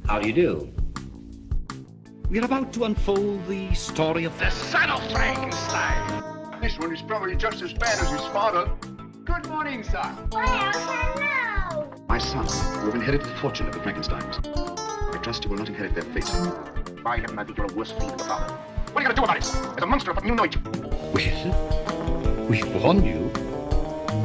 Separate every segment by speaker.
Speaker 1: How do you do? We're about to unfold the story of
Speaker 2: The Son of Frankenstein.
Speaker 3: This one is probably just as bad as his father. Good morning, son.
Speaker 4: Well, hello.
Speaker 5: My son, you have inherited the fortune of the Frankensteins. I trust you will not inherit their fate.
Speaker 3: By heaven, I think you're a worse fiend than the father. What are you going to do about it? There's a monster up you know it.
Speaker 1: Well, we've warned you.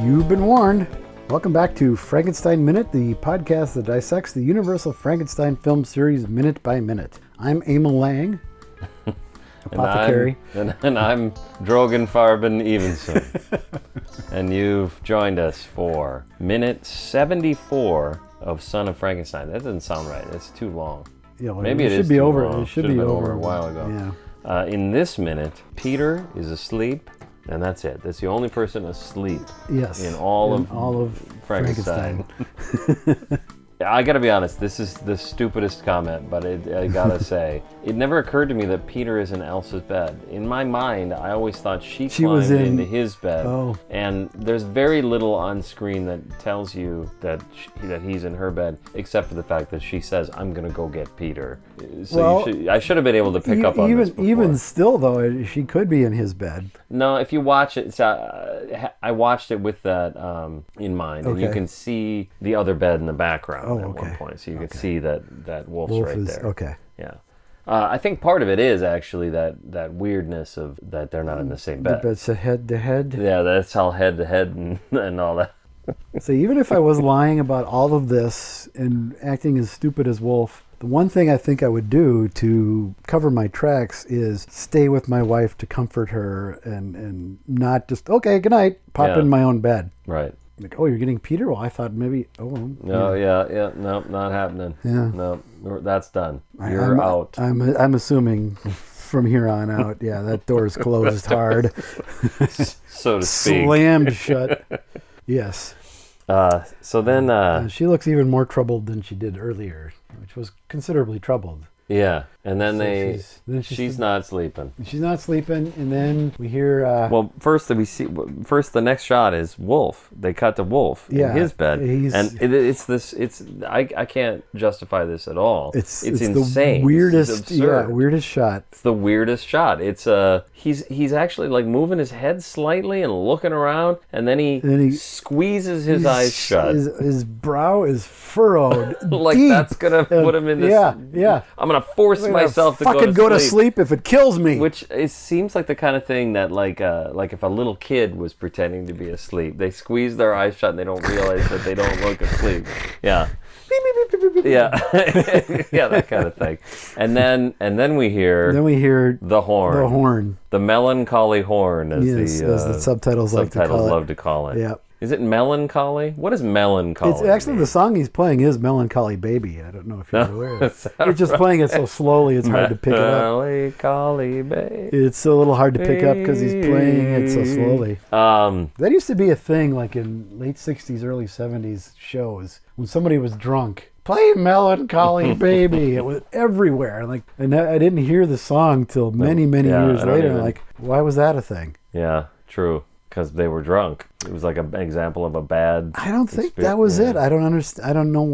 Speaker 6: You've been warned. Welcome back to Frankenstein Minute, the podcast that dissects the Universal Frankenstein film series minute by minute. I'm Emil Lang, apothecary.
Speaker 7: And I'm Drogan Farben Evenson. And you've joined us for minute 74 of Son of Frankenstein. That doesn't sound right. That's too long.
Speaker 6: Yeah, well,
Speaker 7: Maybe it
Speaker 6: should
Speaker 7: is
Speaker 6: be
Speaker 7: too
Speaker 6: over.
Speaker 7: long.
Speaker 6: It should
Speaker 7: have
Speaker 6: be
Speaker 7: been
Speaker 6: over
Speaker 7: a while ago.
Speaker 6: Yeah.
Speaker 7: In this minute, Peter is asleep, and that's it. That's the only person asleep
Speaker 6: Yes.
Speaker 7: in all of Frankenstein. I gotta be honest, this is the stupidest comment, but I gotta say, it never occurred to me that Peter is in Elsa's bed. In my mind, I always thought she climbed into his bed, and there's very little on screen that tells you that he's in her bed, except for the fact that she says, "I'm gonna go get Peter." So I should have been able to pick up on this before.
Speaker 6: Even still, though, she could be in his bed.
Speaker 7: No, if you watch it, I watched it with that in mind, and you can see the other bed in the background at one point, so you can see that Wolf's
Speaker 6: Wolf
Speaker 7: right
Speaker 6: is,
Speaker 7: there.
Speaker 6: Okay.
Speaker 7: Yeah. I think part of it is actually that weirdness of that they're not in the same bed.
Speaker 6: It's a head to head.
Speaker 7: Yeah, that's all head to head and all that.
Speaker 6: So even if I was lying about all of this and acting as stupid as Wolf, the one thing I think I would do to cover my tracks is stay with my wife to comfort her and not just, okay, good night, pop in my own bed.
Speaker 7: Right.
Speaker 6: Like, oh, you're getting Peter? Well, I thought maybe,
Speaker 7: No, yeah, no, not happening.
Speaker 6: Yeah.
Speaker 7: No, that's done. You're out.
Speaker 6: I'm assuming from here on out, yeah, that door is closed hard.
Speaker 7: So to speak.
Speaker 6: Slammed shut. Yes.
Speaker 7: So then...
Speaker 6: she looks even more troubled than she did earlier, which was considerably troubled.
Speaker 7: Yeah, and then she's not sleeping.
Speaker 6: She's not sleeping, and then we hear...
Speaker 7: well, first the next shot is Wolf. They cut to Wolf in his bed, and I can't justify this at all. It's insane.
Speaker 6: The weirdest shot.
Speaker 7: It's the weirdest shot. It's he's actually like moving his head slightly and looking around, and then he squeezes his eyes shut.
Speaker 6: His brow is furrowed.
Speaker 7: Like
Speaker 6: deep.
Speaker 7: That's gonna put him in this.
Speaker 6: Yeah.
Speaker 7: I'm gonna force myself to
Speaker 6: go to sleep if it kills me.
Speaker 7: Which it seems like the kind of thing that like if a little kid was pretending to be asleep, they squeeze their eyes shut and they don't realize that they don't look asleep. Yeah. Yeah. Yeah, that kind of thing. And then we hear the horn. The melancholy horn, as
Speaker 6: the subtitles
Speaker 7: love to call it.
Speaker 6: Yeah.
Speaker 7: Is it melancholy? What is melancholy?
Speaker 6: It's actually
Speaker 7: mean?
Speaker 6: The song he's playing is Melancholy Baby. I don't know if you're aware. You're just playing it so slowly it's hard to pick it up.
Speaker 7: Melancholy Baby.
Speaker 6: It's a little hard to pick up because he's playing it so slowly. That used to be a thing like in late 60s, early 70s shows when somebody was drunk. Play Melancholy Baby. It was everywhere. And I didn't hear the song till many years later. Like, why was that a thing?
Speaker 7: Yeah, true. Because they were drunk. It was like an example of a bad.
Speaker 6: I don't think that was it. I don't understand. I don't know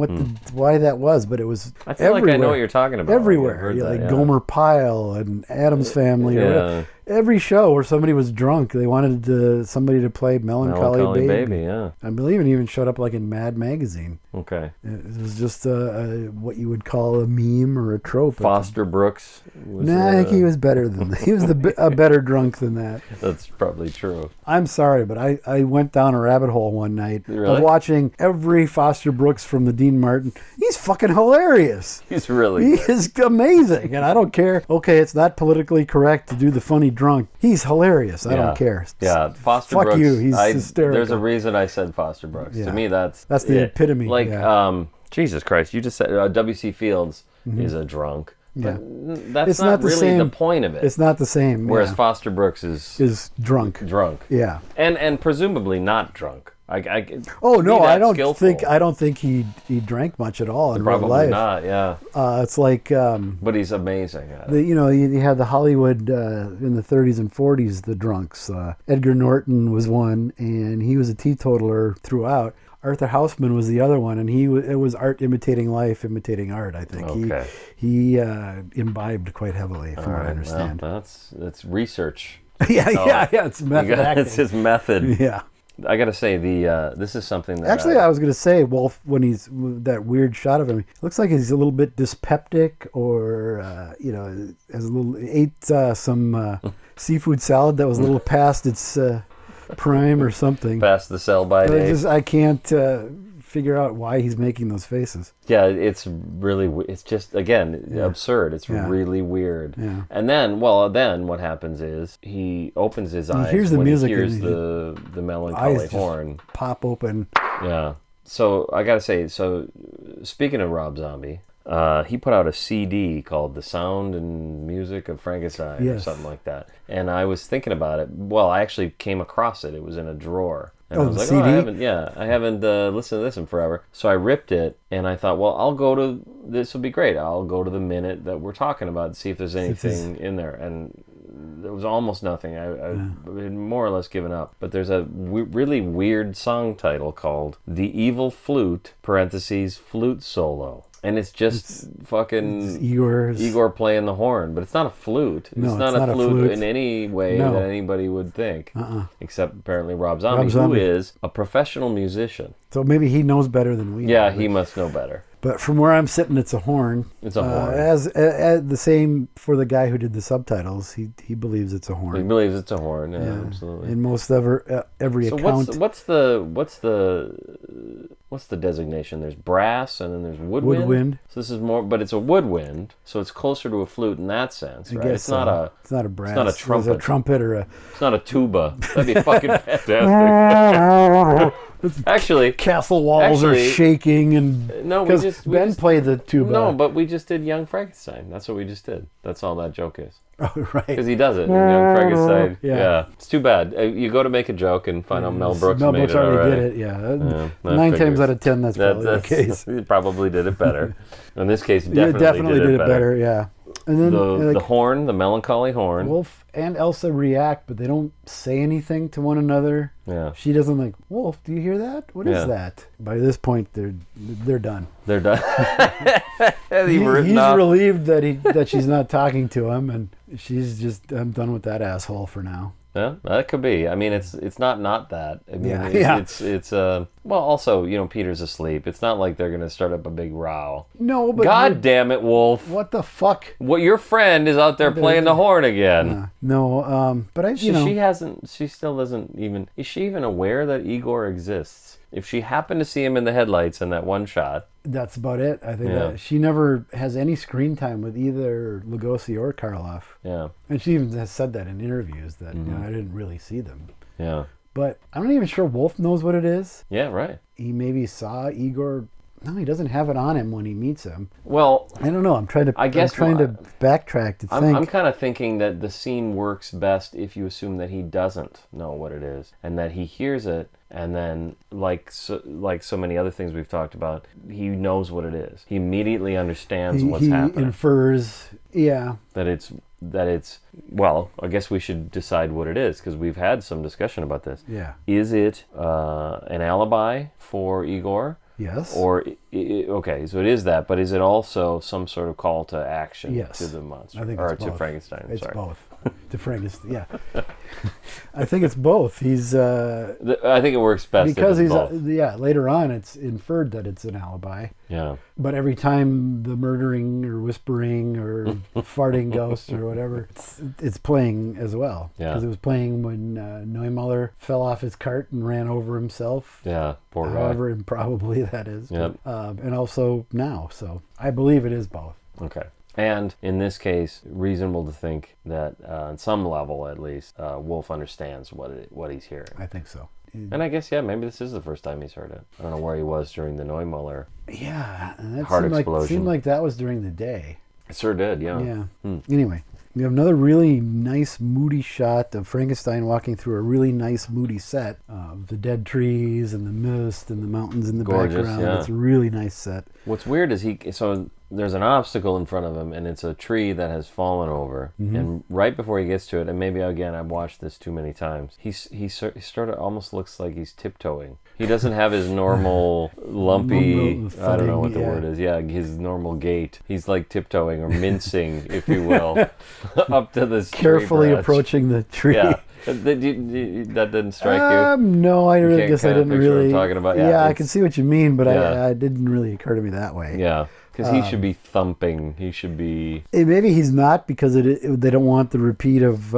Speaker 6: why that was, but it was.
Speaker 7: I feel
Speaker 6: everywhere.
Speaker 7: Like I know what you're talking about.
Speaker 6: Everywhere, like Gomer Pyle and Addams Family. Or every show where somebody was drunk, they wanted somebody to play Melancholy Baby.
Speaker 7: Yeah.
Speaker 6: I believe it even showed up like in Mad Magazine.
Speaker 7: Okay.
Speaker 6: It was just what you would call a meme or a trope.
Speaker 7: Foster Brooks.
Speaker 6: I think he was better than that. He was a better drunk than that.
Speaker 7: That's probably true.
Speaker 6: I'm sorry, but I went down a rabbit hole one night
Speaker 7: of
Speaker 6: watching every Foster Brooks from the Dean Martin. He's fucking hilarious.
Speaker 7: He's really
Speaker 6: He is amazing, and I don't care. Okay, it's not politically correct to do the funny drunk. He's hilarious. I don't care.
Speaker 7: Yeah, Foster
Speaker 6: Fuck
Speaker 7: Brooks.
Speaker 6: you. He's hysterical.
Speaker 7: There's a reason I said Foster Brooks.
Speaker 6: Yeah.
Speaker 7: To me, that's
Speaker 6: the epitome.
Speaker 7: Like, Jesus Christ, you just said W.C. Fields is a drunk.
Speaker 6: Yeah.
Speaker 7: But that's not really the point of it.
Speaker 6: It's not the same.
Speaker 7: Whereas Foster Brooks is
Speaker 6: drunk.
Speaker 7: Drunk.
Speaker 6: Yeah.
Speaker 7: And presumably not drunk. I
Speaker 6: don't think he drank much at all in real life.
Speaker 7: Probably not. Yeah.
Speaker 6: It's like.
Speaker 7: But he's amazing at it.
Speaker 6: You had the Hollywood in the 30s and 40s, the drunks. Edgar Norton was one, and he was a teetotaler throughout. Arthur Houseman was the other one, and it was art imitating life, imitating art. I think he imbibed quite heavily, from what I understand.
Speaker 7: Well, that's research.
Speaker 6: yeah. It's method acting.
Speaker 7: It's his method.
Speaker 6: Yeah.
Speaker 7: I gotta say this is something that
Speaker 6: actually I was gonna say Wolf, when he's that weird shot of him, it looks like he's a little bit dyspeptic, or ate some seafood salad that was a little past its prime or something.
Speaker 7: Past the sell-by date.
Speaker 6: I can't figure out why he's making those faces.
Speaker 7: Yeah, it's just, again, absurd. It's really weird.
Speaker 6: Yeah.
Speaker 7: And then what happens is he opens his eyes
Speaker 6: hears the
Speaker 7: when
Speaker 6: music,
Speaker 7: he hears the melancholy horn.
Speaker 6: Pop open.
Speaker 7: Yeah. So I gotta say, speaking of Rob Zombie, he put out a CD called The Sound and Music of Frankenstein or something like that. And I was thinking about it. Well, I actually came across it. It was in a drawer. And I was like,
Speaker 6: CD?
Speaker 7: I haven't listened to this in forever. So I ripped it, and I thought, well, this will be great. I'll go to the minute that we're talking about and see if there's anything in there. And there was almost nothing. I had more or less given up. But there's a really weird song title called The Evil Flute, parentheses, flute solo. And it's just fucking Igor playing the horn. But it's not a flute.
Speaker 6: No,
Speaker 7: it's not a flute in any way that anybody would think. Except apparently Rob Zombie, who is a professional musician.
Speaker 6: So maybe he knows better than we do.
Speaker 7: Yeah, he must know better.
Speaker 6: But from where I'm sitting, it's a horn.
Speaker 7: It's a horn.
Speaker 6: As the same for the guy who did the subtitles. He believes it's a horn.
Speaker 7: He believes it's a horn. Yeah, absolutely.
Speaker 6: In most every account.
Speaker 7: What's the designation? There's brass and then there's woodwind.
Speaker 6: Woodwind.
Speaker 7: So this is more, but it's a woodwind, so it's closer to a flute in that sense, right?
Speaker 6: It's not a brass.
Speaker 7: It's not a trumpet.
Speaker 6: It's a trumpet or a.
Speaker 7: It's not a tuba. That'd be fucking fantastic. Actually,
Speaker 6: castle walls are shaking, and Ben played the tuba.
Speaker 7: No, but we just did Young Frankenstein. That's what we just did. That's all that joke is.
Speaker 6: Oh, right.
Speaker 7: Because he does it in Young Frankenstein. Yeah. It's too bad. You go to make a joke and find out Mel Brooks made it already.
Speaker 6: Did it, yeah. 9 times out of 10, that's probably the case.
Speaker 7: He probably did it better. In this case, he
Speaker 6: definitely did it better, yeah. And then
Speaker 7: the horn, the melancholy horn.
Speaker 6: Wolf and Elsa react, but they don't say anything to one another.
Speaker 7: Yeah.
Speaker 6: She doesn't like, Wolf, do you hear that? What is that? By this point, they're done.
Speaker 7: They're done.
Speaker 6: He's relieved that she's not talking to him, and she's just, I'm done with that asshole for now.
Speaker 7: Yeah, that could be. I mean, it's not that. I mean, it's well, also, Peter's asleep. It's not like they're gonna start up a big row.
Speaker 6: No, but
Speaker 7: God damn it, Wolf!
Speaker 6: What the fuck?
Speaker 7: What, your friend is out there playing the horn again?
Speaker 6: No, but
Speaker 7: she still doesn't even. Is she even aware that Igor exists? If she happened to see him in the headlights in that one shot.
Speaker 6: That's about it. I think that she never has any screen time with either Lugosi or Karloff.
Speaker 7: Yeah.
Speaker 6: And she even has said that in interviews that I didn't really see them.
Speaker 7: Yeah.
Speaker 6: But I'm not even sure Wolf knows what it is.
Speaker 7: Yeah, right.
Speaker 6: He maybe saw Igor. No, he doesn't have it on him when he meets him.
Speaker 7: Well,
Speaker 6: I don't know. I'm trying to backtrack to think.
Speaker 7: I'm kind of thinking that the scene works best if you assume that he doesn't know what it is and that he hears it, and then like so many other things we've talked about, he knows what it is. He immediately understands what's happening.
Speaker 6: He infers,
Speaker 7: that it's. Well, I guess we should decide what it is, because we've had some discussion about this.
Speaker 6: Yeah.
Speaker 7: Is it an alibi for Igor?
Speaker 6: Yes.
Speaker 7: Or, okay, so it is that, but is it also some sort of call to action to the monster?
Speaker 6: I think
Speaker 7: or
Speaker 6: it's
Speaker 7: to
Speaker 6: both.
Speaker 7: Frankenstein,
Speaker 6: It's both. To Frankenstein, yeah. I think it's both. He's...
Speaker 7: I think it works best
Speaker 6: because
Speaker 7: if it's both.
Speaker 6: Later on it's inferred that it's an alibi.
Speaker 7: Yeah.
Speaker 6: But every time the murdering or whispering or farting ghosts or whatever, it's playing as well.
Speaker 7: Yeah.
Speaker 6: Because it was playing when Neumuller fell off his cart and ran over himself.
Speaker 7: Yeah, poor guy.
Speaker 6: However improbably that is.
Speaker 7: Yep.
Speaker 6: And also now. So I believe it is both.
Speaker 7: Okay. And in this case, reasonable to think that, on some level at least, Wolf understands what he's hearing.
Speaker 6: I think so.
Speaker 7: And I guess, maybe this is the first time he's heard it. I don't know where he was during the Neumuller
Speaker 6: and that
Speaker 7: heart explosion.
Speaker 6: Seemed like that was during the day.
Speaker 7: It sure did, yeah.
Speaker 6: Yeah. Anyway, we have another really nice moody shot of Frankenstein walking through a really nice moody set of the dead trees and the mist and the mountains in the background.
Speaker 7: Yeah.
Speaker 6: It's a really nice set.
Speaker 7: What's weird is there's an obstacle in front of him, and it's a tree that has fallen over. Mm-hmm. And right before he gets to it, and maybe again I've watched this too many times, he sort of almost looks like he's tiptoeing. He doesn't have his normal lumpy, I don't know what the
Speaker 6: yeah.
Speaker 7: word is. Yeah, his normal gait. He's like tiptoeing or mincing, if you will, up to this
Speaker 6: Carefully
Speaker 7: tree branch.
Speaker 6: approaching the tree.
Speaker 7: Yeah. That didn't strike you?
Speaker 6: No, I
Speaker 7: You can't
Speaker 6: guess I
Speaker 7: kinda
Speaker 6: didn't
Speaker 7: picture what I'm
Speaker 6: really.
Speaker 7: talking about?
Speaker 6: Yeah,
Speaker 7: Yeah,
Speaker 6: I
Speaker 7: it's-
Speaker 6: can see what you mean, but
Speaker 7: Yeah.
Speaker 6: I didn't really occur to me that way.
Speaker 7: Yeah, because he should be thumping. He should be...
Speaker 6: Maybe he's not because they don't want the repeat of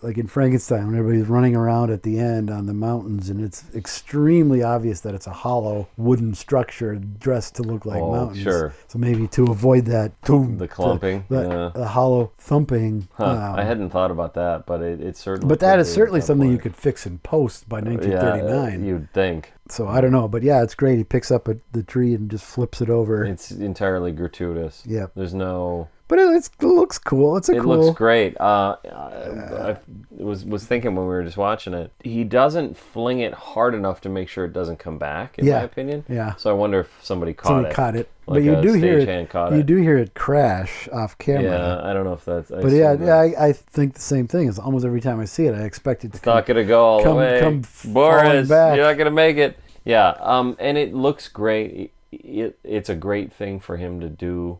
Speaker 6: like in Frankenstein when everybody's running around at the end on the mountains and it's extremely obvious that it's a hollow wooden structure dressed to look like mountains.
Speaker 7: Sure.
Speaker 6: So maybe to avoid that
Speaker 7: The clumping,
Speaker 6: the hollow thumping.
Speaker 7: I hadn't thought about that, but it certainly...
Speaker 6: But that
Speaker 7: could
Speaker 6: is
Speaker 7: be
Speaker 6: certainly
Speaker 7: at some
Speaker 6: something you
Speaker 7: point.
Speaker 6: could fix in post by 1939.
Speaker 7: You'd think.
Speaker 6: So I don't know, but yeah, it's great. He picks up the tree and just flips it over.
Speaker 7: It's entirely gratuitous.
Speaker 6: Yeah.
Speaker 7: There's no...
Speaker 6: But it looks cool. It
Speaker 7: looks great. I was thinking when we were just watching it, he doesn't fling it hard enough to make sure it doesn't come back, in my opinion.
Speaker 6: Yeah.
Speaker 7: So I wonder if somebody caught it.
Speaker 6: But
Speaker 7: Like
Speaker 6: you
Speaker 7: a
Speaker 6: do hear
Speaker 7: stagehand caught
Speaker 6: you
Speaker 7: it.
Speaker 6: do hear it crash off camera.
Speaker 7: Yeah, I don't know if that's...
Speaker 6: But I think the same thing. Is almost every time I see it, I expect it to
Speaker 7: It's not going to go all the way.
Speaker 6: come
Speaker 7: Boris,
Speaker 6: falling back.
Speaker 7: you're not going to make it. Yeah, and it looks great. It's a great thing for him to do.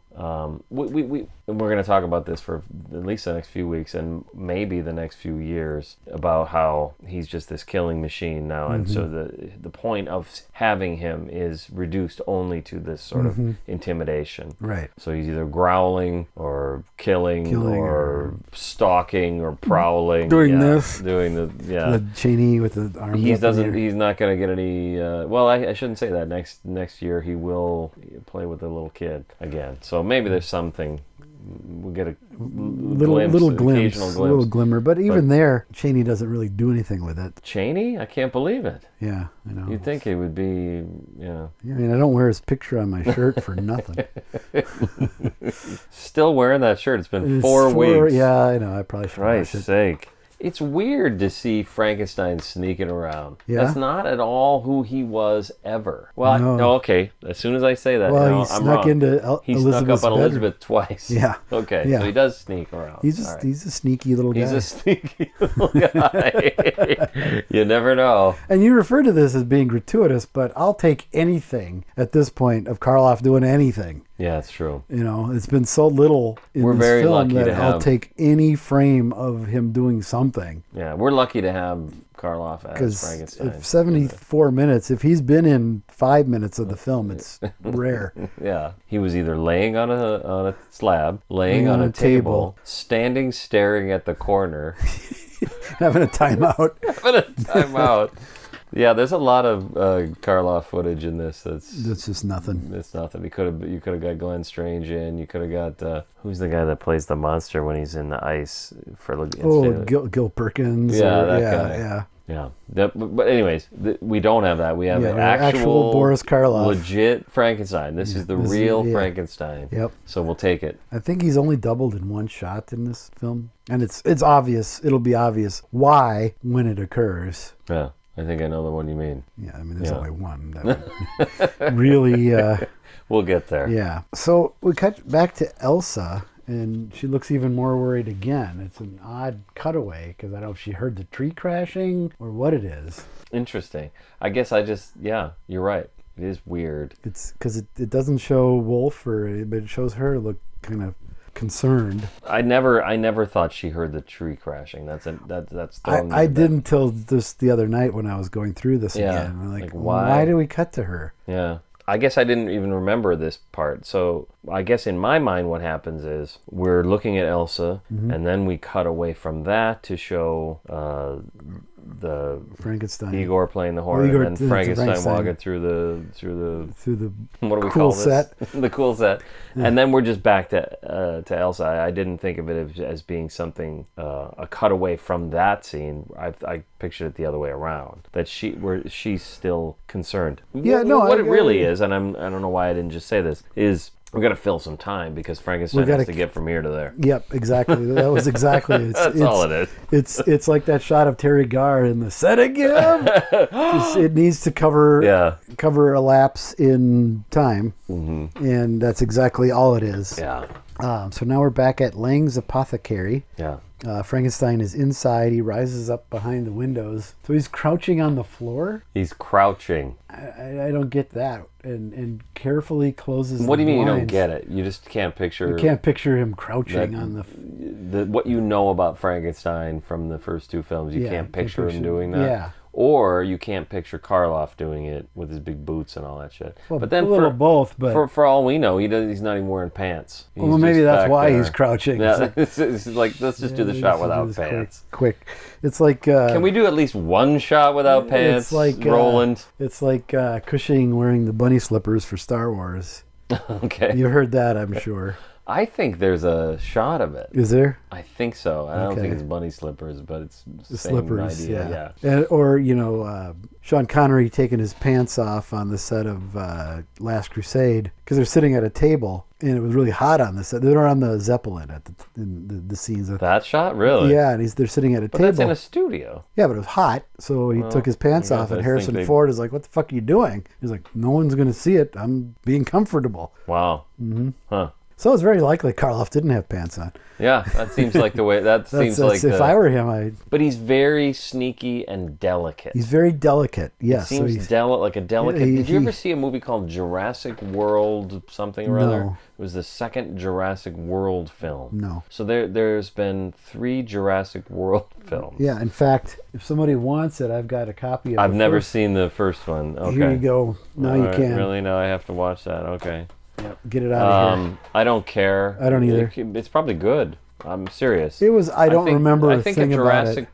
Speaker 7: We're going to talk about this for at least the next few weeks and maybe the next few years about how he's just this killing machine now. And so the point of having him is reduced only to this sort of intimidation.
Speaker 6: Right.
Speaker 7: So he's either growling or killing or stalking or prowling.
Speaker 6: Doing
Speaker 7: yeah,
Speaker 6: this.
Speaker 7: Doing the, yeah.
Speaker 6: The Cheney with the arms.
Speaker 7: He's
Speaker 6: up in the air.
Speaker 7: He's not going to get any. Well, I shouldn't say that. Next year he will play with the little kid again. So maybe there's something. We'll get a
Speaker 6: little glimpse,
Speaker 7: occasional
Speaker 6: a little glimmer. But even there, Cheney doesn't really do anything with it.
Speaker 7: Cheney? I can't believe it.
Speaker 6: Yeah, I know.
Speaker 7: You'd think it would be,
Speaker 6: I mean, I don't wear his picture on my shirt for nothing.
Speaker 7: Still wearing that shirt. It's been 4 weeks.
Speaker 6: Yeah, I know. I probably should wash
Speaker 7: Christ's
Speaker 6: it.
Speaker 7: sake. It's weird to see Frankenstein sneaking around.
Speaker 6: Yeah?
Speaker 7: That's not at all who he was ever. Well,
Speaker 6: No.
Speaker 7: okay. As soon as I say that,
Speaker 6: Well,
Speaker 7: no,
Speaker 6: he
Speaker 7: I'm
Speaker 6: snuck
Speaker 7: wrong.
Speaker 6: into
Speaker 7: He
Speaker 6: Elizabeth's
Speaker 7: snuck up on
Speaker 6: bedroom.
Speaker 7: Elizabeth twice.
Speaker 6: Yeah.
Speaker 7: Okay,
Speaker 6: Yeah.
Speaker 7: so he does sneak around.
Speaker 6: He's
Speaker 7: All right.
Speaker 6: a sneaky little guy.
Speaker 7: He's a sneaky little guy. You never know.
Speaker 6: And you refer to this as being gratuitous, but I'll take anything at this point of Karloff doing anything.
Speaker 7: Yeah, it's true.
Speaker 6: You know, it's been so little in
Speaker 7: We're
Speaker 6: this
Speaker 7: very
Speaker 6: film
Speaker 7: lucky
Speaker 6: that
Speaker 7: to
Speaker 6: I'll
Speaker 7: have-
Speaker 6: take any frame of him doing something.
Speaker 7: Yeah, we're lucky to have Karloff as
Speaker 6: Because
Speaker 7: Frankenstein.
Speaker 6: if 74 minutes, if he's been in 5 minutes of the film, it's rare.
Speaker 7: Yeah, he was either laying on a slab, laying on a table, standing staring at the corner,
Speaker 6: Having a timeout.
Speaker 7: having a timeout. Yeah, there's a lot of Karloff footage in this.
Speaker 6: That's just nothing.
Speaker 7: It's nothing. You could have got Glenn Strange in. You could have got who's the guy that plays the monster when he's in the ice for
Speaker 6: Oh, Gil Perkins.
Speaker 7: Yeah,
Speaker 6: or,
Speaker 7: that
Speaker 6: yeah,
Speaker 7: guy.
Speaker 6: Yeah.
Speaker 7: Yeah. But anyways, we don't have that. We have an
Speaker 6: actual Boris Karloff.
Speaker 7: legit Frankenstein. This is the
Speaker 6: this is-
Speaker 7: real
Speaker 6: yeah.
Speaker 7: Frankenstein.
Speaker 6: Yep.
Speaker 7: So we'll take it.
Speaker 6: I think he's only doubled in one shot in this film. And it's obvious. It'll be obvious why when it occurs.
Speaker 7: Yeah. I think I know the one you mean.
Speaker 6: Yeah, I mean, there's
Speaker 7: Yeah.
Speaker 6: only one. That would really,
Speaker 7: We'll get there.
Speaker 6: yeah. So we cut back to Elsa, and she looks even more worried again. It's an odd cutaway, because I don't know if she heard the tree crashing or what it is.
Speaker 7: Interesting. I guess you're right. It is weird.
Speaker 6: It's because it doesn't show Wolf, but it shows her look kind of concerned.
Speaker 7: I never thought she heard the tree crashing. That's thrown
Speaker 6: I
Speaker 7: me back.
Speaker 6: didn't till this the other night when I was going through this
Speaker 7: Yeah,
Speaker 6: again. I'm like,
Speaker 7: like, why?
Speaker 6: why do we cut to her?
Speaker 7: Yeah. I guess I didn't even remember this part. So I guess in my mind what happens is we're looking at Elsa and then we cut away from that to show the
Speaker 6: Frankenstein.
Speaker 7: Igor playing the horn
Speaker 6: Igor-
Speaker 7: and then
Speaker 6: it's
Speaker 7: Frankenstein
Speaker 6: Frankenstein.
Speaker 7: walking through the
Speaker 6: Through
Speaker 7: what do we
Speaker 6: cool
Speaker 7: call this?
Speaker 6: set.
Speaker 7: The cool set. And then we're just back to Elsa. I didn't think of it as being something a cutaway from that scene. I pictured it the other way around. That she's still concerned.
Speaker 6: Yeah, no,
Speaker 7: What
Speaker 6: I-
Speaker 7: it really is, and I don't know why I didn't just say this, is we're gonna fill some time because Frankenstein has to get from here to there.
Speaker 6: Yep, exactly. That was exactly it.
Speaker 7: That's all it is.
Speaker 6: It's like that shot of Terry Garr in the set again. It needs to cover a lapse in time, and that's exactly all it is.
Speaker 7: Yeah.
Speaker 6: So now we're back at Lang's Apothecary.
Speaker 7: Yeah.
Speaker 6: Frankenstein is inside. He rises up behind the windows. So he's crouching on the floor?
Speaker 7: He's crouching.
Speaker 6: I don't get that. And carefully closes
Speaker 7: What do you mean you don't
Speaker 6: blinds.
Speaker 7: get it? You just can't picture...
Speaker 6: You can't picture him crouching on the...
Speaker 7: what you know about Frankenstein from the first two films. You can't picture him doing that.
Speaker 6: Yeah.
Speaker 7: Or you can't picture Karloff doing it with his big boots and all that shit.
Speaker 6: Well,
Speaker 7: but then
Speaker 6: a little both, but...
Speaker 7: For all we know, he's not even wearing pants. He's
Speaker 6: well, maybe
Speaker 7: just
Speaker 6: that's
Speaker 7: back
Speaker 6: why
Speaker 7: there.
Speaker 6: he's crouching.
Speaker 7: Yeah, it's like, let's just do the shot without pants.
Speaker 6: Quick. It's like...
Speaker 7: Can we do at least one shot without pants,
Speaker 6: it's like,
Speaker 7: Roland?
Speaker 6: It's like Cushing wearing the bunny slippers for Star Wars.
Speaker 7: Okay.
Speaker 6: You heard that, I'm sure.
Speaker 7: I think there's a shot of it.
Speaker 6: Is there?
Speaker 7: I think so. I don't think it's bunny slippers, but it's the same
Speaker 6: slippers,
Speaker 7: idea.
Speaker 6: yeah. Or, Sean Connery taking his pants off on the set of Last Crusade because they're sitting at a table and it was really hot on the set. They were on the Zeppelin in the scenes.
Speaker 7: That shot? Really?
Speaker 6: Yeah, and they're sitting at a table.
Speaker 7: That's in a studio.
Speaker 6: Yeah, but it was hot, so he took his pants off, and Harrison Ford is like, "What the fuck are you doing?" He's like, "No one's going to see it. I'm being comfortable."
Speaker 7: Wow. Mm-hmm. Huh.
Speaker 6: So it's very likely Karloff didn't have pants on.
Speaker 7: Yeah, that seems like the way.
Speaker 6: If I were him,
Speaker 7: But he's very sneaky and delicate.
Speaker 6: He's very delicate. Yes.
Speaker 7: He seems like a delicate. Did you ever see a movie called Jurassic World something or other?
Speaker 6: No.
Speaker 7: It was the second Jurassic World film.
Speaker 6: No.
Speaker 7: So there's been 3 Jurassic World films.
Speaker 6: Yeah. In fact, if somebody wants it, I've got a copy of it.
Speaker 7: I've never seen the first one. Okay.
Speaker 6: Here you go. Now you can.
Speaker 7: Really? Now I have to watch that. Okay.
Speaker 6: Yep, get it out of here.
Speaker 7: I don't care.
Speaker 6: I don't either.
Speaker 7: It's probably good. I'm serious.
Speaker 6: It was. I don't remember a thing about it.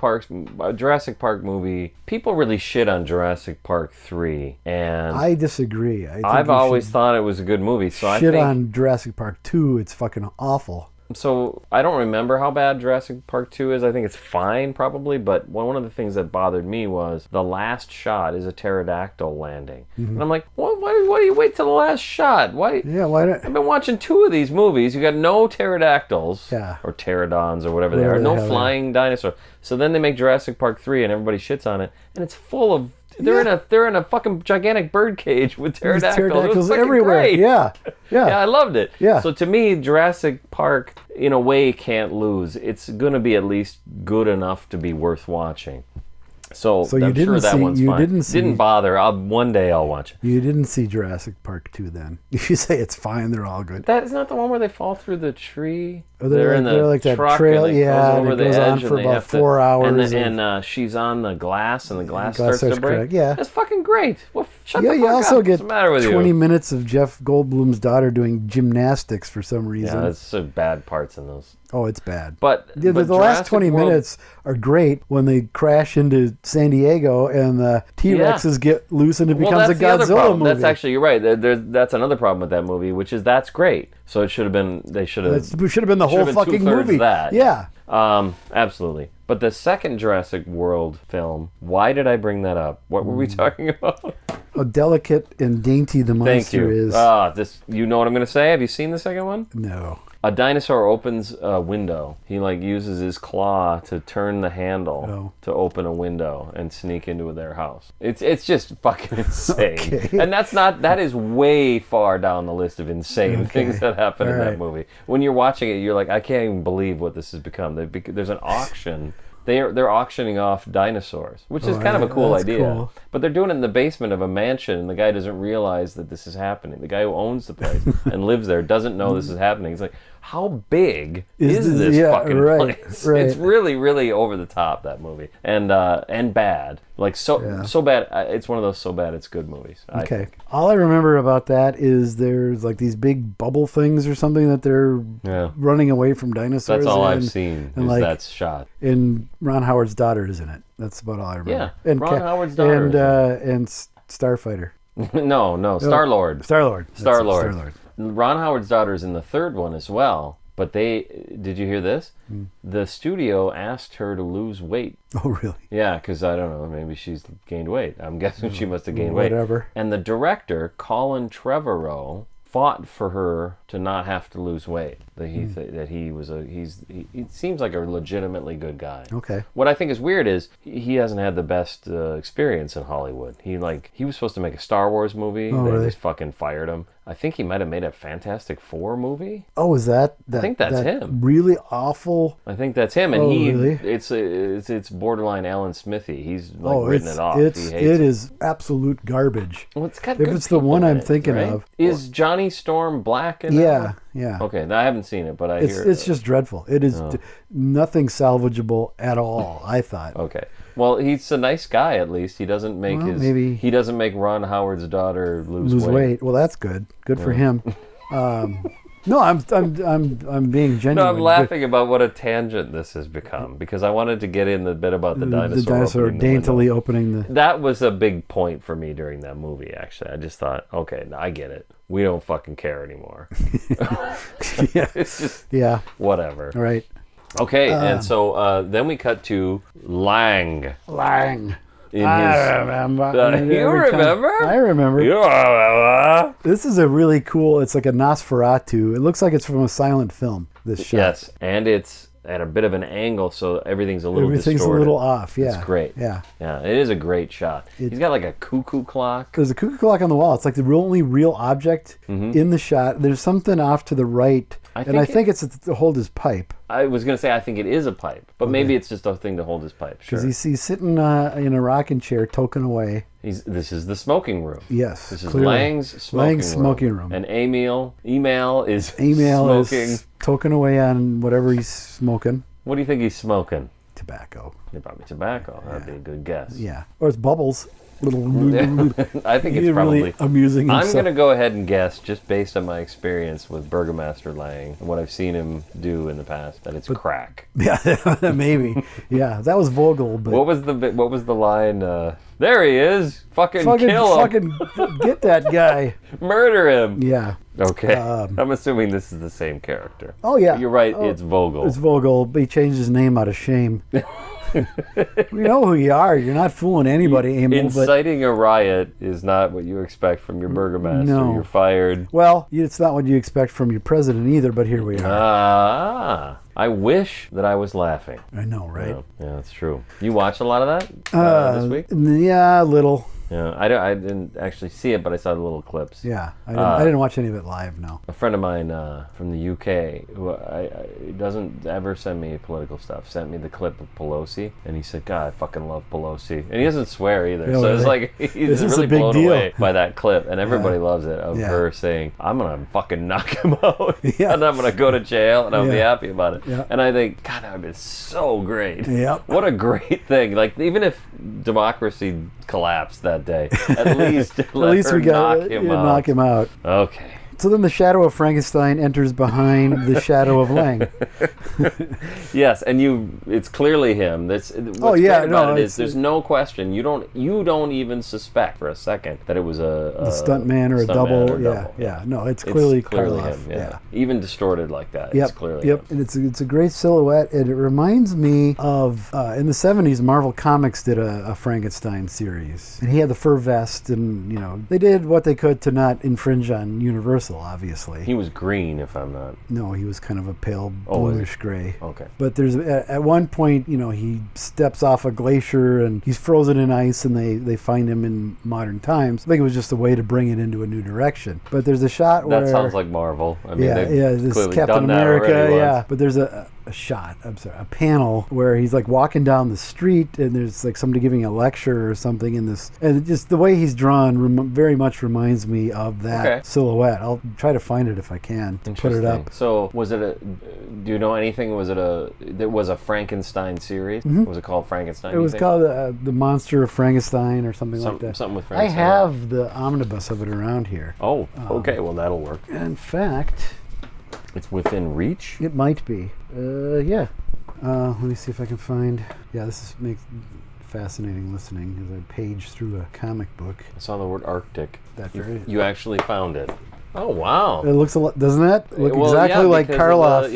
Speaker 7: A Jurassic Park movie. People really shit on Jurassic Park 3, and
Speaker 6: I disagree.
Speaker 7: I've always thought it was a good movie. So I think
Speaker 6: on Jurassic Park 2. It's fucking awful.
Speaker 7: So I don't remember how bad Jurassic Park 2 is. I think it's fine, probably. But one of the things that bothered me was the last shot is a pterodactyl landing, and I'm like, why do you wait till the last shot? Why?
Speaker 6: Yeah, why not?
Speaker 7: I've been watching 2 of these movies. You got no pterodactyls, or pterodons, or whatever they are. No flying dinosaurs. So then they make Jurassic Park 3, and everybody shits on it, and it's full of. They're in a fucking gigantic bird cage with pterodactyls. It was
Speaker 6: everywhere.
Speaker 7: Great.
Speaker 6: Yeah.
Speaker 7: Yeah, I loved it.
Speaker 6: Yeah.
Speaker 7: So to me, Jurassic Park, in a way, can't lose. It's going to be at least good enough to be worth watching. So I'm sure that one's fine. Didn't bother. One day I'll watch it.
Speaker 6: You didn't see Jurassic Park 2 then. If you say it's fine, they're all good.
Speaker 7: That is not the one where they fall through the tree.
Speaker 6: Oh, they're like that trail, and it goes on for about 4 hours.
Speaker 7: And she's on the glass, and the glass starts to break.
Speaker 6: Yeah.
Speaker 7: That's fucking great. Well, shut the fuck
Speaker 6: you also
Speaker 7: up.
Speaker 6: get
Speaker 7: What's the matter with
Speaker 6: 20
Speaker 7: you?
Speaker 6: minutes of Jeff Goldblum's daughter doing gymnastics for some reason.
Speaker 7: Yeah, that's some bad parts in those.
Speaker 6: Oh, it's bad.
Speaker 7: But
Speaker 6: the last 20 minutes are great when they crash into San Diego and the T-Rexes get loose and it becomes a Godzilla movie.
Speaker 7: That's actually, you're right. That's another problem with that movie, which is that's great. So it should have been. It should have
Speaker 6: been the whole fucking movie.
Speaker 7: That.
Speaker 6: Yeah.
Speaker 7: Absolutely. But the second Jurassic World film, why did I bring that up? What were we talking about?
Speaker 6: How delicate and dainty the monster is.
Speaker 7: You know what I'm going to say? Have you seen the second one?
Speaker 6: No.
Speaker 7: A dinosaur opens a window. He uses his claw to turn the handle to open a window and sneak into their house. It's just fucking insane.
Speaker 6: Okay.
Speaker 7: And that is way far down the list of insane things that happen in that movie. When you're watching it, you're like, I can't even believe what this has become. There's an auction. They're auctioning off dinosaurs, which is kind of a cool idea. Cool. But they're doing it in the basement of a mansion, and the guy doesn't realize that this is happening. The guy who owns the place and lives there doesn't know this is happening. He's like, how big is this fucking place? Right. It's really, really over the top, that movie. And bad. So bad. It's one of those so bad it's good movies.
Speaker 6: Okay. All I remember about that is there's these big bubble things or something that they're running away from dinosaurs.
Speaker 7: That's all I've seen is that shot.
Speaker 6: And Ron Howard's daughter is in it. That's about all I remember.
Speaker 7: Yeah, and Ron Howard's daughter.
Speaker 6: And Starfighter.
Speaker 7: No, Star-Lord.
Speaker 6: Star-Lord.
Speaker 7: Ron Howard's daughter is in the third one as well. But did you hear this? The studio asked her to lose weight.
Speaker 6: Oh, really?
Speaker 7: Yeah, because I don't know, maybe she's gained weight. I'm guessing she must have gained weight.
Speaker 6: Whatever.
Speaker 7: And the director, Colin Trevorrow, fought for her to not have to lose weight. He seems like a legitimately good guy.
Speaker 6: Okay.
Speaker 7: What I think is weird is he hasn't had the best experience in Hollywood. He was supposed to make a Star Wars movie. They just fucking fired him. I think he might have made a Fantastic Four movie.
Speaker 6: Oh, is that
Speaker 7: I think that's
Speaker 6: that
Speaker 7: him.
Speaker 6: really awful?
Speaker 7: I think that's him, and
Speaker 6: really?
Speaker 7: it's borderline Alan Smithy. He's like written it off.
Speaker 6: It
Speaker 7: He hates it.
Speaker 6: is absolute garbage.
Speaker 7: Well, it's got
Speaker 6: if
Speaker 7: good
Speaker 6: it's the
Speaker 7: people
Speaker 6: one
Speaker 7: in
Speaker 6: I'm
Speaker 7: it,
Speaker 6: thinking
Speaker 7: right?
Speaker 6: of.
Speaker 7: Is Johnny Storm black in that
Speaker 6: Yeah,
Speaker 7: one?
Speaker 6: yeah.
Speaker 7: Okay, I haven't seen it, but I hear
Speaker 6: It's just dreadful. It is nothing salvageable at all, I thought.
Speaker 7: Okay. Well, he's a nice guy. At least he doesn't make he doesn't make Ron Howard's daughter lose weight.
Speaker 6: Well, that's good. Good for him. No, I'm being genuine.
Speaker 7: No, I'm laughing about what a tangent this has become because I wanted to get in the bit about the dinosaur.
Speaker 6: The dinosaur
Speaker 7: opening the
Speaker 6: daintily
Speaker 7: window.
Speaker 6: opening the.
Speaker 7: That was a big point for me during that movie. Actually, I just thought, okay, I get it. We don't fucking care anymore.
Speaker 6: Yeah.
Speaker 7: It's just whatever.
Speaker 6: Right.
Speaker 7: Okay, and so then we cut to Lang.
Speaker 6: Lang.
Speaker 7: In
Speaker 6: I remember.
Speaker 7: you remember?
Speaker 6: I remember.
Speaker 7: You remember?
Speaker 6: This is a really cool. It's like a Nosferatu. It looks like it's from a silent film. This shot.
Speaker 7: Yes, and it's at a bit of an angle, so everything's a little distorted.
Speaker 6: a little off. Yeah,
Speaker 7: it's great.
Speaker 6: Yeah,
Speaker 7: it is a great shot. He's got like a cuckoo clock.
Speaker 6: There's a cuckoo clock on the wall. It's like the only real object in the shot. There's something off to the right, I think it's to hold his pipe.
Speaker 7: I was going to say I think it is a pipe, but maybe it's just a thing to hold his pipe. Sure.
Speaker 6: Because he's sitting in a rocking chair, toking away.
Speaker 7: This is the smoking room.
Speaker 6: Yes,
Speaker 7: this is
Speaker 6: clearly.
Speaker 7: Lang's smoking room. And Emil is smoking.
Speaker 6: Toking away on whatever he's smoking.
Speaker 7: What do you think he's smoking?
Speaker 6: Tobacco.
Speaker 7: Probably tobacco. That'd be a good guess.
Speaker 6: Yeah, or it's bubbles.
Speaker 7: I think it's probably
Speaker 6: really amusing himself.
Speaker 7: I'm going to go ahead and guess, just based on my experience with Burgomaster Lang and what I've seen him do in the past, that it's crack.
Speaker 6: Yeah, maybe. Yeah, that was Vogel. But
Speaker 7: what was the line? There he is! Fucking kill him!
Speaker 6: Fucking get that guy!
Speaker 7: Murder him!
Speaker 6: Yeah.
Speaker 7: Okay. I'm assuming this is the same character.
Speaker 6: Oh yeah.
Speaker 7: You're right. It's Vogel.
Speaker 6: It's Vogel. But he changed his name out of shame. We know who you are. You're not fooling anybody, Emil.
Speaker 7: Inciting a riot is not what you expect from your burgomaster.
Speaker 6: No.
Speaker 7: You're fired.
Speaker 6: Well, it's not what you expect from your president either, but here we are.
Speaker 7: I wish that I was laughing.
Speaker 6: I know, right?
Speaker 7: Yeah, that's true. You watched a lot of that this week?
Speaker 6: Yeah, a little.
Speaker 7: Yeah, I didn't actually see it, but I saw the little clips.
Speaker 6: Yeah, I didn't watch any of it live, no.
Speaker 7: A friend of mine from the UK, who doesn't ever send me political stuff, sent me the clip of Pelosi, and he said, God, I fucking love Pelosi. And he doesn't swear either, so it's like he's really blown away by that clip, and everybody loves it, of her saying, I'm going to fucking knock him out, and I'm going to go to jail, and I'll be happy about it. Yeah. And I think, God, that would be so great.
Speaker 6: Yep.
Speaker 7: What a great thing. Like, even if democracy collapsed that day, at least we got
Speaker 6: knock him out.
Speaker 7: Okay.
Speaker 6: So then the shadow of Frankenstein enters behind the shadow of Lang.
Speaker 7: Yes, and it's clearly him. What's great about it is there's no question. You don't even suspect for a second that it was a stunt
Speaker 6: man or a double. Yeah. No, it's clearly
Speaker 7: him. Yeah. Even distorted like that.
Speaker 6: Yep.
Speaker 7: It's clearly him.
Speaker 6: And it's a great silhouette, and it reminds me of in the 70s, Marvel Comics did a Frankenstein series, and he had the fur vest, and they did what they could to not infringe on Universal. Obviously,
Speaker 7: he was green. If I'm not.
Speaker 6: No, he was kind of a pale bluish gray.
Speaker 7: Okay.
Speaker 6: But there's at one point, he steps off a glacier and he's frozen in ice, and they find him in modern times. I think it was just a way to bring it into a new direction. But there's a shot where
Speaker 7: that sounds like Marvel. I mean,
Speaker 6: this Captain America. But there's a panel where he's like walking down the street, and there's like somebody giving a lecture or something in this, and just the way he's drawn very much reminds me of that silhouette. I'll try to find it if I can to put it up.
Speaker 7: So was it do you know anything? There was a Frankenstein series?
Speaker 6: Mm-hmm.
Speaker 7: Was it called Frankenstein?
Speaker 6: It was called The Monster of Frankenstein or something like that.
Speaker 7: Something with Frankenstein.
Speaker 6: I have the omnibus of it around here.
Speaker 7: Oh, okay. Well, that'll work.
Speaker 6: In fact,
Speaker 7: it's within reach?
Speaker 6: It might be. Yeah. Let me see if I can find... Yeah, this makes fascinating listening as I page through a comic book.
Speaker 7: I saw the word Arctic.
Speaker 6: You
Speaker 7: actually found it. Oh, wow.
Speaker 6: It looks a lot, doesn't that? Look exactly like Karloff.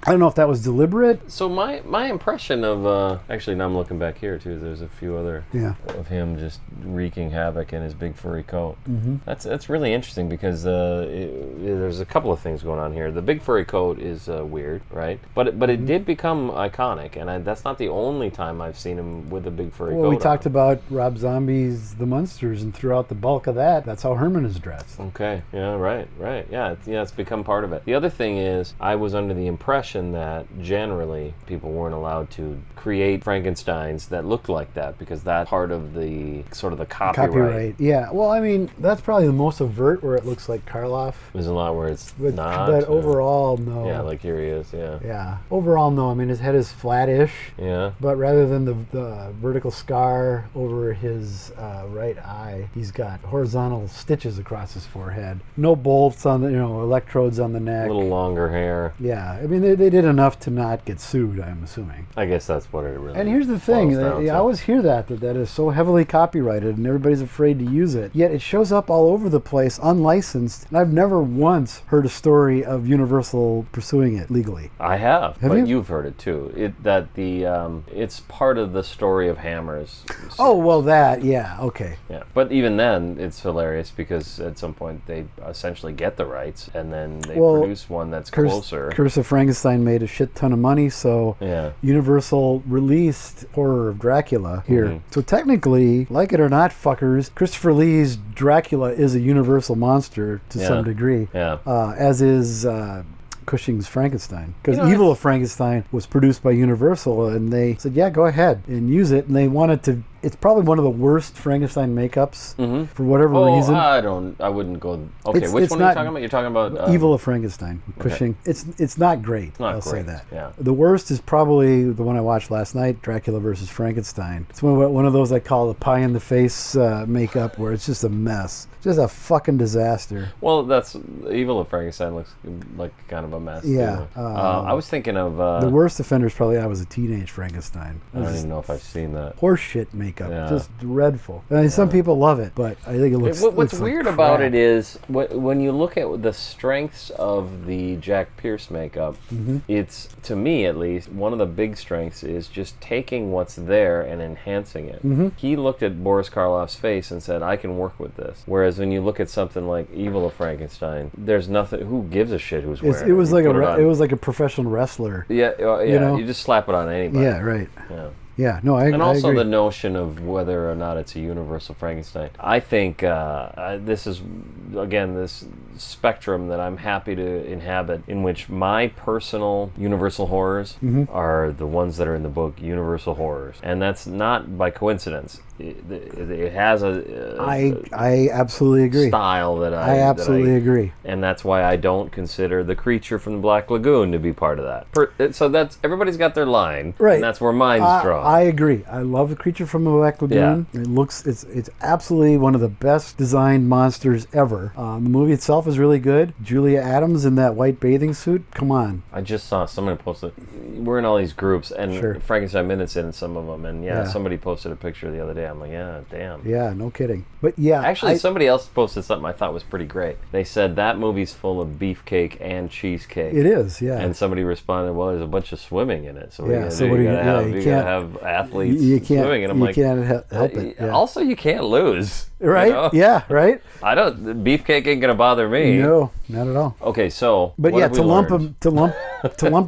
Speaker 6: I don't know if that was deliberate.
Speaker 7: So my impression of, actually now I'm looking back here too, there's a few other of him just wreaking havoc in his big furry coat. Mm-hmm. That's really interesting because there's a couple of things going on here. The big furry coat is weird, right? But it did become iconic, and that's not the only time I've seen him with a big furry coat.
Speaker 6: Well, we talked about Rob Zombie's The Munsters, and throughout the bulk of that's how Herman is dressed.
Speaker 7: Okay, yeah, right. Right. Yeah, it's become part of it. The other thing is, I was under the impression that generally people weren't allowed to create Frankensteins that looked like that because that's part of the sort of the copyright.
Speaker 6: Yeah. Well, I mean, that's probably the most overt where it looks like Karloff.
Speaker 7: There's a lot where it's not.
Speaker 6: But overall, no.
Speaker 7: Yeah, like here he is, yeah.
Speaker 6: Yeah. Overall, no. I mean, his head is flattish.
Speaker 7: Yeah.
Speaker 6: But rather than the vertical scar over his right eye, he's got horizontal stitches across his forehead. No bolts on the, electrodes on the neck.
Speaker 7: A little longer hair.
Speaker 6: Yeah. I mean, they did enough to not get sued, I'm assuming.
Speaker 7: I guess that's what it really is.
Speaker 6: And here's the thing. I always hear that is so heavily copyrighted and everybody's afraid to use it. Yet it shows up all over the place, unlicensed. And I've never once heard a story of Universal pursuing it legally.
Speaker 7: I have
Speaker 6: Have
Speaker 7: but
Speaker 6: you?
Speaker 7: you've heard it too. It's part of the story of Hammer's series.
Speaker 6: Oh, well, yeah, okay.
Speaker 7: Yeah, but even then, it's hilarious because at some point they essentially get the rights, and then they produce one that's closer.
Speaker 6: Curse of Frankenstein made a shit ton of money, so Universal released Horror of Dracula here.
Speaker 7: Mm-hmm.
Speaker 6: So technically, like it or not, fuckers, Christopher Lee's Dracula is a Universal monster to some degree, as is Cushing's Frankenstein, because Evil of Frankenstein was produced by Universal, and they said, yeah, go ahead and use it, and they wanted to. It's probably one of the worst Frankenstein makeups for whatever reason.
Speaker 7: I wouldn't go. Okay, which one are you talking about? You're talking about
Speaker 6: Evil of Frankenstein, Cushing.
Speaker 7: Okay.
Speaker 6: It's not great.
Speaker 7: It's not
Speaker 6: I'll
Speaker 7: great.
Speaker 6: say that.
Speaker 7: Yeah.
Speaker 6: The worst is probably the one I watched last night, Dracula versus Frankenstein. It's one of those I call the pie in the face makeup, where it's just a mess, just a fucking disaster.
Speaker 7: Well, that's Evil of Frankenstein looks like kind of a mess.
Speaker 6: Yeah.
Speaker 7: Too. I was thinking of
Speaker 6: the worst offender is probably I was a teenage Frankenstein.
Speaker 7: I don't even know if I've seen that.
Speaker 6: Horseshit makeup, just dreadful. I mean, some people love it, but I think it looks.
Speaker 7: What's
Speaker 6: looks
Speaker 7: weird
Speaker 6: like
Speaker 7: about
Speaker 6: crap.
Speaker 7: it is when you look at the strengths of the Jack Pierce makeup, it's, to me at least, one of the big strengths is just taking what's there and enhancing it. He looked at Boris Karloff's face and said, "I can work with this." Whereas when you look at something like Evil of Frankenstein, there's nothing. Who gives a shit who's wearing it?
Speaker 6: It was like a professional wrestler.
Speaker 7: Yeah, you just slap it on anybody.
Speaker 6: Yeah, right.
Speaker 7: Yeah.
Speaker 6: Yeah, no, I agree.
Speaker 7: And also the notion of whether or not it's a Universal Frankenstein. I think this is, again, this spectrum that I'm happy to inhabit, in which my personal Universal horrors are the ones that are in the book Universal Horrors. And that's not by coincidence. It has
Speaker 6: I absolutely agree.
Speaker 7: Style that
Speaker 6: I absolutely agree.
Speaker 7: And that's why I don't consider the creature from the Black Lagoon to be part of that. So that's, everybody's got their line.
Speaker 6: Right.
Speaker 7: And that's where mine's drawn.
Speaker 6: I agree. I love the creature from the Black Lagoon. Yeah. It's absolutely one of the best designed monsters ever. The movie itself is really good. Julia Adams in that white bathing suit. Come on.
Speaker 7: I just saw somebody posted. We're in all these groups, and Frankenstein Minute's in some of them, and somebody posted a picture the other day. I'm like, yeah, damn.
Speaker 6: Yeah, no kidding. But yeah,
Speaker 7: actually, somebody else posted something I thought was pretty great. They said that movie's full of beefcake and cheesecake.
Speaker 6: It is, yeah.
Speaker 7: And somebody responded, well, there's a bunch of swimming in it, so
Speaker 6: you
Speaker 7: gotta have athletes swimming, and I'm like,
Speaker 6: can't help it. Yeah.
Speaker 7: Also, you can't lose,
Speaker 6: right? You know? Yeah, right.
Speaker 7: Beefcake ain't gonna bother me.
Speaker 6: No, not at all.
Speaker 7: Okay, so
Speaker 6: but yeah, to lump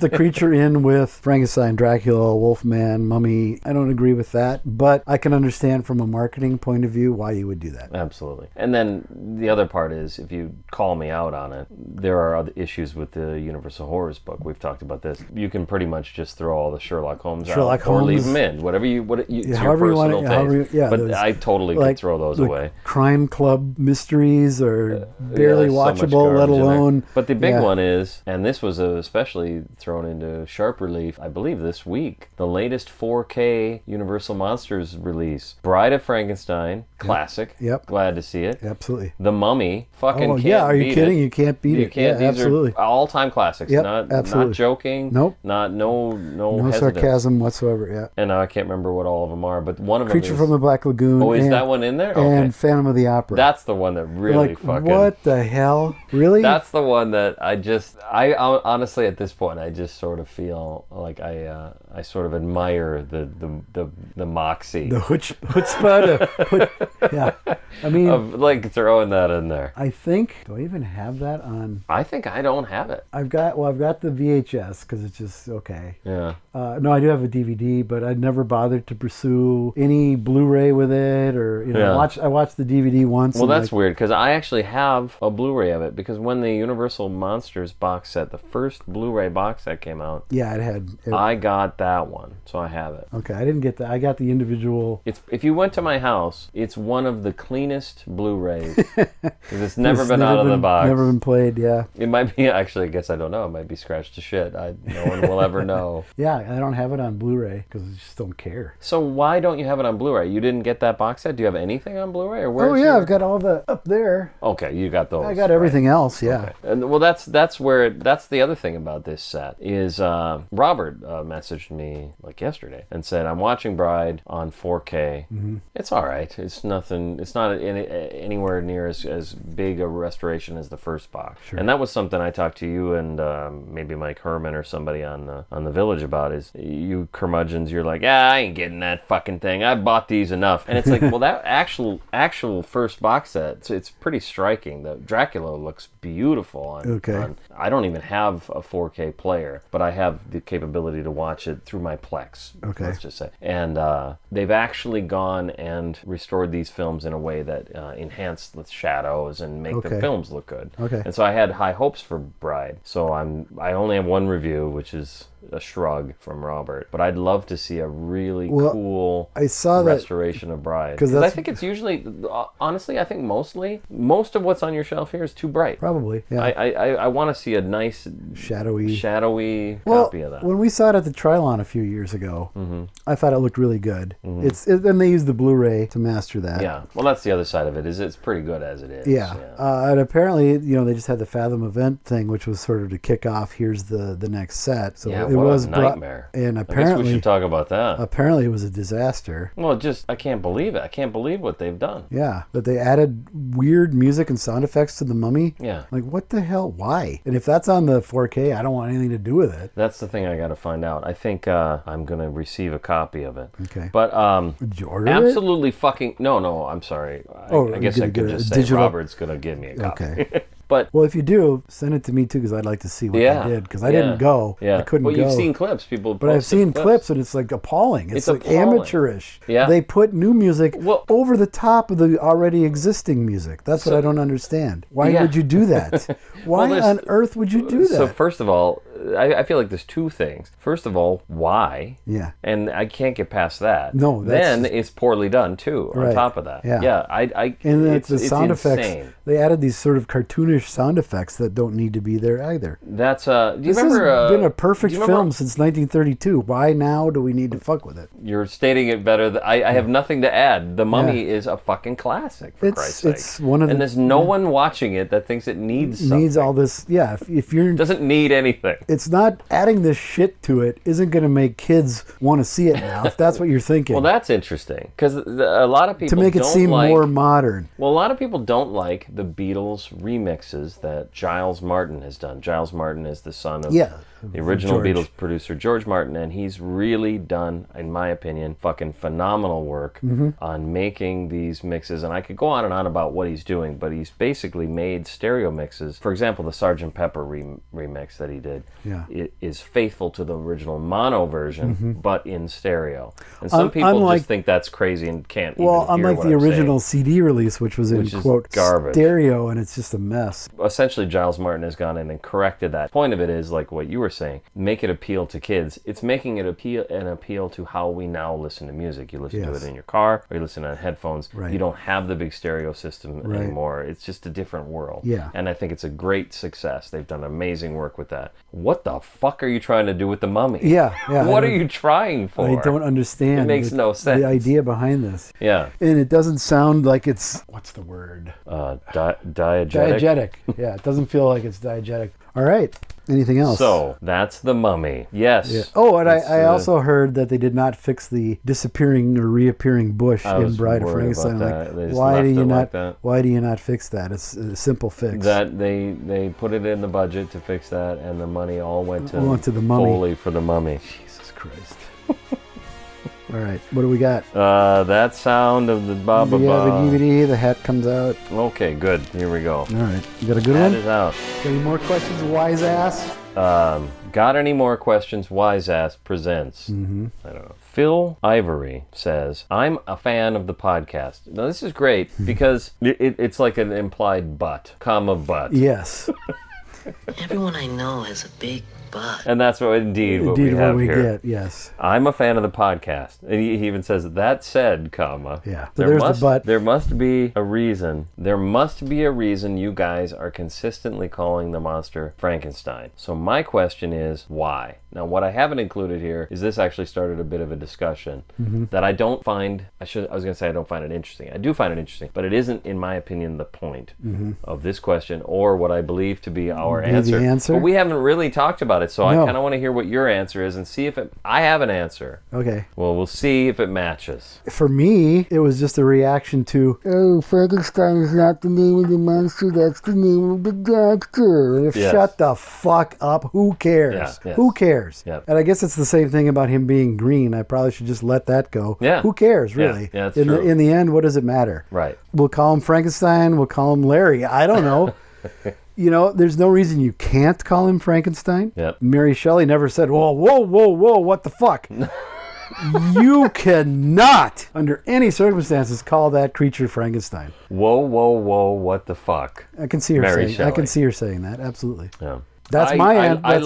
Speaker 6: the creature in with Frankenstein, Dracula, Wolfman, Mummy, I don't agree with that, but I can understand from a marketing point of view why you would do that.
Speaker 7: Absolutely. And then the other part is, if you call me out on it, there are other issues with the Universal Horrors book. We've talked about this. You can pretty much just throw all the Sherlock Holmes out, or leave them in. Whatever it's your personal taste. But I totally could throw those away.
Speaker 6: Crime Club mysteries are barely watchable, let alone.
Speaker 7: But the big one is, and this was especially thrown into sharp relief, I believe this week, the latest 4K Universal Monsters release. Bride of Frankenstein, classic.
Speaker 6: Yep.
Speaker 7: Glad to see it.
Speaker 6: Absolutely.
Speaker 7: The Mummy, fucking can't beat it.
Speaker 6: Yeah, are you kidding? You can't beat it.
Speaker 7: Can't,
Speaker 6: yeah, absolutely.
Speaker 7: These are all-time classics.
Speaker 6: Yep,
Speaker 7: not joking.
Speaker 6: Nope.
Speaker 7: No
Speaker 6: sarcasm whatsoever, yeah.
Speaker 7: And I can't remember what all of them are, but one of them
Speaker 6: Creature from the Black Lagoon.
Speaker 7: Oh, is that one in there? Okay.
Speaker 6: And Phantom of the Opera.
Speaker 7: That's the one that really fucking...
Speaker 6: What the hell? Really?
Speaker 7: That's the one that I honestly, at this point, I just sort of feel like I sort of admire the moxie.
Speaker 6: The chutzpah to put, yeah. I mean,
Speaker 7: of like throwing that in there.
Speaker 6: I think, do I even have that on?
Speaker 7: I think I don't have it.
Speaker 6: I've got the VHS because it's just okay.
Speaker 7: Yeah.
Speaker 6: No, I do have a DVD, but I'd never bothered to pursue any Blu-ray with it, or I watched the DVD once.
Speaker 7: Well, that's weird because I actually have a Blu-ray of it because when the Universal Monsters box set, the first Blu-ray box set came out.
Speaker 6: Yeah,
Speaker 7: I got that one, so I have it.
Speaker 6: Okay, I didn't get that. I got the individual.
Speaker 7: If you went to my house, it's one of the cleanest Blu-rays because it's never been out of the box.
Speaker 6: Never been played. Yeah.
Speaker 7: It might be actually. I guess I don't know. It might be scratched to shit. No one will ever know.
Speaker 6: Yeah, I don't have it on Blu-ray because I just don't care.
Speaker 7: So why don't you have it on Bluray? You didn't get that box set? Do you have anything on Blu-ray? Or where's
Speaker 6: I've got all the up there.
Speaker 7: Okay, you got those.
Speaker 6: I got everything else, yeah.
Speaker 7: Okay. And well, that's the other thing about this set is Robert messaged me like yesterday and said, I'm watching Bride on 4K. Mm-hmm. It's all right. It's nothing. It's not anywhere near as big a restoration as the first box. Sure. And that was something I talked to you and maybe Mike Herman or somebody on the Village about is you curmudgeons, you're like, I ain't getting that fucking thing. I bought these enough. And it's like, well, that actual first box set, it's pretty striking. The Dracula looks beautiful on I don't even have a 4K player, but I have the capability to watch it through my Plex, let's just say. And they've actually gone and restored these films in a way that enhance the shadows and make the films look good. Okay. And so I had high hopes for Bride. So I only have one review, which is a shrug from Robert, but I'd love to see a really cool restoration of Bride, because I think it's usually, honestly, I think most of what's on your shelf here is too bright.
Speaker 6: Probably, yeah.
Speaker 7: I want to see a nice shadowy copy of that.
Speaker 6: When we saw it at the Trilon a few years ago, I thought it looked really good. And they used the Blu-ray to master that.
Speaker 7: Yeah, well, that's the other side of it, is it's pretty good as it is.
Speaker 6: Yeah. And apparently, they just had the Fathom event thing, which was sort of to kick off, here's the next set. So it was
Speaker 7: a nightmare.
Speaker 6: And apparently,
Speaker 7: I guess we should talk about that.
Speaker 6: Apparently, it was a disaster.
Speaker 7: Well, I can't believe it. I can't believe what they've done.
Speaker 6: Yeah, that they added weird music and sound effects to the Mummy.
Speaker 7: Yeah.
Speaker 6: Like, what the hell? Why? And if that's on the 4K, I don't want anything to do with it.
Speaker 7: That's the thing I got to find out. I think I'm going to receive a copy of it.
Speaker 6: Okay.
Speaker 7: But
Speaker 6: did you order
Speaker 7: absolutely fucking no. I'm sorry. I guess I could just say Robert's going to give me a copy.
Speaker 6: Okay.
Speaker 7: But
Speaker 6: if you do, send it to me too, because I'd like to see what they did. Because I didn't go.
Speaker 7: Yeah.
Speaker 6: I couldn't go.
Speaker 7: Well, you've seen clips. But
Speaker 6: I've seen clips, and it's like appalling. It's like
Speaker 7: appalling.
Speaker 6: Amateurish.
Speaker 7: Yeah.
Speaker 6: They put new music over the top of the already existing music. That's what I don't understand. Why would you do that? Why on earth would you do that?
Speaker 7: So first of all, I feel like there's two things. First of all, why?
Speaker 6: Yeah.
Speaker 7: And I can't get past that.
Speaker 6: No.
Speaker 7: Then it's poorly done too. On top of that. Yeah.
Speaker 6: And it's the sound
Speaker 7: insane.
Speaker 6: effects. They added these sort of cartoonish sound effects that don't need to be there either.
Speaker 7: That's
Speaker 6: This has been a perfect film since 1932. Why now do we need to fuck with it?
Speaker 7: You're stating it better. I have nothing to add. The Mummy is a fucking classic, for Christ's sake.
Speaker 6: It's one of
Speaker 7: and there's no one watching it that thinks it needs something.
Speaker 6: Needs all this. Yeah, if you're
Speaker 7: doesn't need anything.
Speaker 6: It's not adding this shit to it isn't going to make kids want to see it now, if that's what you're thinking.
Speaker 7: Well, that's interesting, because a lot of people
Speaker 6: to make it seem more modern.
Speaker 7: Well, a lot of people don't like the Beatles remixes that Giles Martin has done. Giles Martin is the son of the original Beatles producer George Martin, and he's really done, in my opinion, fucking phenomenal work on making these mixes. And I could go on and on about what he's doing, but he's basically made stereo mixes. For example, the Sgt. Pepper remix that he did is faithful to the original mono version, but in stereo. And some people just think that's crazy and can't even hear
Speaker 6: unlike
Speaker 7: what
Speaker 6: the
Speaker 7: I'm
Speaker 6: original
Speaker 7: saying.
Speaker 6: CD release, which was in, quote,
Speaker 7: garbage.
Speaker 6: Stereo, and it's just a mess.
Speaker 7: Essentially, Giles Martin has gone in and corrected that. The point of it is, like what you were saying, make it appeal to kids. It's making it appeal to how we now listen to music. You listen to it in your car, or you listen on headphones. Right. You don't have the big stereo system anymore. It's just a different world. Yeah. And I think it's a great success. They've done amazing work with that. What the fuck are you trying to do with the Mummy? Yeah. What are you trying for?
Speaker 6: I don't understand.
Speaker 7: It makes no sense.
Speaker 6: The idea behind this.
Speaker 7: Yeah.
Speaker 6: And it doesn't sound like it's, what's the word?
Speaker 7: Diegetic.
Speaker 6: Diegetic. Yeah, it doesn't feel like it's diegetic. All right. Anything else?
Speaker 7: So, that's The Mummy. Yes.
Speaker 6: Yeah. Oh, and I also heard that they did not fix the disappearing or reappearing bush in Bride of Frankenstein. Why do you not fix that? It's a simple fix.
Speaker 7: That they put it in the budget to fix that, and the money all went to
Speaker 6: the Mummy.
Speaker 7: Foley for The Mummy.
Speaker 6: Jesus Christ. All right, what do we got?
Speaker 7: That sound of the ba-ba-ba.
Speaker 6: We have a DVD, the hat comes out.
Speaker 7: Okay, good. Here we go.
Speaker 6: All right, you got a good
Speaker 7: Hat
Speaker 6: one?
Speaker 7: is out.
Speaker 6: Got any more questions, wise ass?
Speaker 7: Got any more questions? Wise Ass presents.
Speaker 6: Mm-hmm.
Speaker 7: I don't know. Phil Ivory says, I'm a fan of the podcast. Now, this is great because it's like an implied but, comma but.
Speaker 6: Yes.
Speaker 8: Everyone I know has a big butt.
Speaker 7: And that's what we have here.
Speaker 6: Get, yes.
Speaker 7: I'm a fan of the podcast. And he even says, that said, comma.
Speaker 6: Yeah. So there's the but.
Speaker 7: There must be a reason. There must be a reason you guys are consistently calling the monster Frankenstein. So my question is, why? Now, what I haven't included here is this actually started a bit of a discussion that I don't find, I was going to say I don't find it interesting. I do find it interesting, but it isn't, in my opinion, the point of this question or what I believe to be our answer.
Speaker 6: The answer.
Speaker 7: But we haven't really talked about it, so
Speaker 6: No.
Speaker 7: I kind of want to hear what your answer is and see if I have an answer.
Speaker 6: Okay.
Speaker 7: Well, we'll see if it matches.
Speaker 6: For me, it was just a reaction to, oh, Frankenstein is not the name of the monster, that's the name of the doctor.
Speaker 7: Yes.
Speaker 6: Shut the fuck up. Who cares?
Speaker 7: Yeah, yes.
Speaker 6: Who cares?
Speaker 7: Yep.
Speaker 6: And I guess it's the same thing about him being green. I probably should just let that go.
Speaker 7: Yeah.
Speaker 6: Who cares, really?
Speaker 7: Yeah, that's
Speaker 6: in
Speaker 7: true.
Speaker 6: in the end, what does it matter?
Speaker 7: Right.
Speaker 6: We'll call him Frankenstein. We'll call him Larry. I don't know. You know, there's no reason you can't call him Frankenstein.
Speaker 7: Yep.
Speaker 6: Mary Shelley never said, whoa, what the fuck? You cannot, under any circumstances, call that creature Frankenstein.
Speaker 7: Whoa, what the fuck?
Speaker 6: I can see her
Speaker 7: Mary
Speaker 6: saying.
Speaker 7: Shelley.
Speaker 6: I can see her saying that. Absolutely.
Speaker 7: Yeah.
Speaker 6: That's my answer.
Speaker 7: I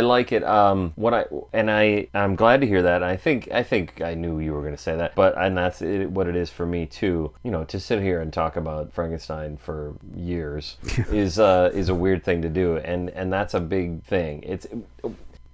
Speaker 7: like it. I'm glad to hear that. I think I knew you were going to say that, that's what it is for me too. You know, to sit here and talk about Frankenstein for years is a weird thing to do, and that's a big thing.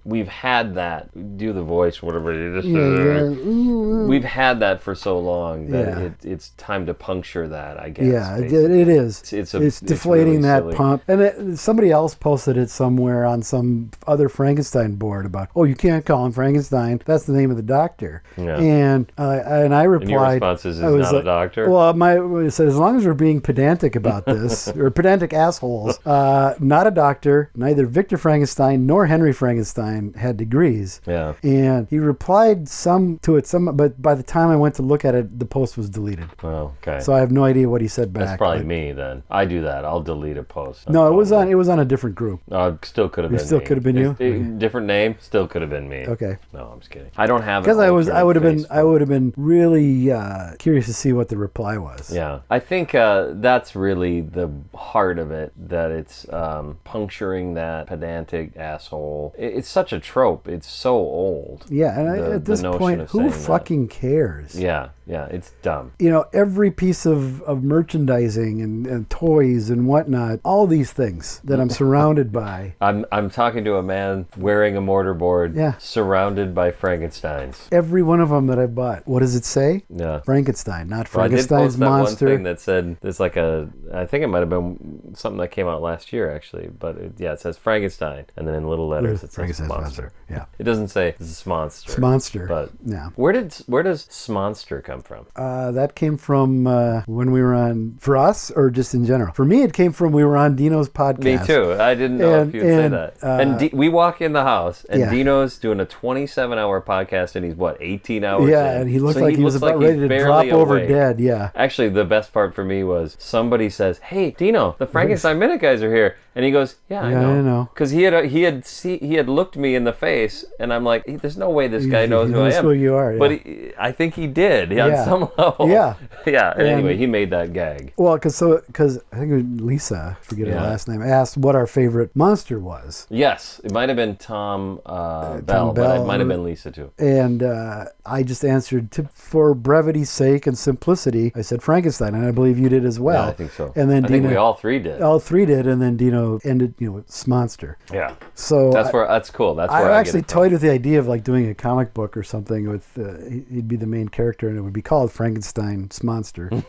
Speaker 7: We've had that. Do the voice, whatever it is. We've had that for so long that it's time to puncture that, I guess.
Speaker 6: Yeah, it is. It's deflating
Speaker 7: really
Speaker 6: that
Speaker 7: silly.
Speaker 6: pump. And somebody else posted it somewhere on some other Frankenstein board about, oh, you can't call him Frankenstein. That's the name of the doctor.
Speaker 7: Yeah.
Speaker 6: And I replied.
Speaker 7: And your response is,
Speaker 6: I was
Speaker 7: not
Speaker 6: like,
Speaker 7: a doctor?
Speaker 6: Well, I said, as long as we're being pedantic about this, or pedantic assholes, not a doctor. Neither Victor Frankenstein nor Henry Frankenstein had degrees.
Speaker 7: Yeah.
Speaker 6: And he replied but by the time I went to look at it, the post was deleted.
Speaker 7: Oh, okay.
Speaker 6: So I have no idea what he said back.
Speaker 7: That's probably me then. I do that. I'll delete a post.
Speaker 6: No, it was on a different group.
Speaker 7: Still could have been.
Speaker 6: Still could have been you.
Speaker 7: Different name. Still could have been me.
Speaker 6: Okay.
Speaker 7: No, I'm just kidding. I don't have.
Speaker 6: Because I would have been really curious to see what the reply was.
Speaker 7: Yeah, I think that's really the heart of it. That it's puncturing that pedantic asshole. It's such a trope. It's so old.
Speaker 6: Yeah, and at this point, who fucking cares?
Speaker 7: Yeah, it's dumb.
Speaker 6: You know, every piece of merchandising and toys and whatnot, all these things that I'm surrounded by.
Speaker 7: I'm talking to a man wearing a mortarboard, surrounded by Frankensteins.
Speaker 6: Every one of them that I bought. What does it say?
Speaker 7: Yeah,
Speaker 6: Frankenstein, not Frankenstein's
Speaker 7: monster.
Speaker 6: monster.
Speaker 7: I did post that one thing that said there's like I think it might have been something that came out last year actually, but it says Frankenstein, and then in little letters it says monster.
Speaker 6: Yeah.
Speaker 7: It doesn't say Smonster.
Speaker 6: Smonster.
Speaker 7: But
Speaker 6: yeah.
Speaker 7: Where does Smonster come from?
Speaker 6: That came from when we were on, for us or just in general? For me, it came from we were on Dino's podcast.
Speaker 7: Me too. I didn't know if you'd say that. And we walk in the house and Dino's doing a 27-hour podcast and he's 18 hours
Speaker 6: Yeah,
Speaker 7: in.
Speaker 6: and he looked
Speaker 7: So
Speaker 6: like he was about ready to drop over dead. Yeah.
Speaker 7: Actually, the best part for me was somebody says, "Hey, Dino, the Frankenstein Minute guys are here." And he goes, "Yeah, I know." Because he had looked me in the face, and I'm like, "There's no way this guy knows who I am."
Speaker 6: Who you are, yeah.
Speaker 7: But I think he did on some level.
Speaker 6: Yeah.
Speaker 7: Yeah. And anyway, he made that gag.
Speaker 6: Well, because I think it was Lisa, I forget her last name, asked what our favorite monster was.
Speaker 7: Yes, it might have been Thom Bell, but it might have been Lisa too.
Speaker 6: And I just answered for brevity's sake and simplicity. I said Frankenstein, and I believe you did as well.
Speaker 7: Yeah, I think so.
Speaker 6: And then
Speaker 7: I think we all three did.
Speaker 6: All three did, and then Dino ended, with Smonster.
Speaker 7: Yeah.
Speaker 6: So
Speaker 7: that's cool. That's where
Speaker 6: I actually toyed with the idea of doing a comic book or something with he'd be the main character, and it would be called Frankenstein Smonster.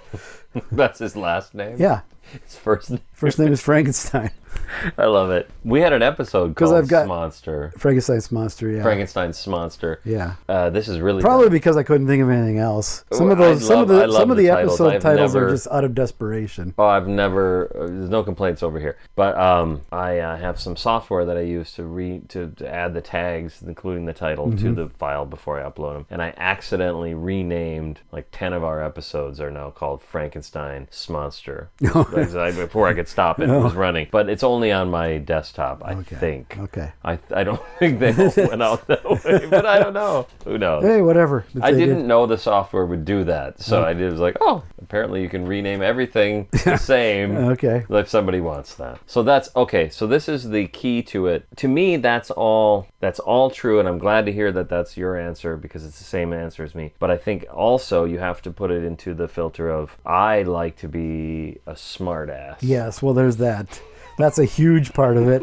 Speaker 7: That's his last name?
Speaker 6: Yeah.
Speaker 7: His first
Speaker 6: name is Frankenstein.
Speaker 7: I love it. We had an episode called
Speaker 6: I've got
Speaker 7: Monster.
Speaker 6: Frankenstein's Monster, yeah.
Speaker 7: Frankenstein's Monster.
Speaker 6: Yeah.
Speaker 7: This is really
Speaker 6: probably
Speaker 7: good.
Speaker 6: because I couldn't think of anything else. Some of
Speaker 7: I
Speaker 6: the
Speaker 7: love
Speaker 6: episode titles are just out of desperation.
Speaker 7: Oh, there's no complaints over here. But I have some software that I use to add the tags, including the title, to the file before I upload them. And I accidentally renamed, like 10 of our episodes are now called Frankenstein's Monster. Before I could stop it, it was running. But it's only on my desktop, I think.
Speaker 6: Okay.
Speaker 7: I don't think they all went out that way, but I don't know. Who knows?
Speaker 6: Hey, whatever.
Speaker 7: I didn't know the software would do that, so I was like, oh, apparently you can rename everything the same if somebody wants that. So that's okay. So this is the key to it. To me, that's all true, and I'm glad to hear that that's your answer because it's the same answer as me. But I think also you have to put it into the filter of, I like to be a smart ass.
Speaker 6: Yes, well, there's that. That's a huge part of it.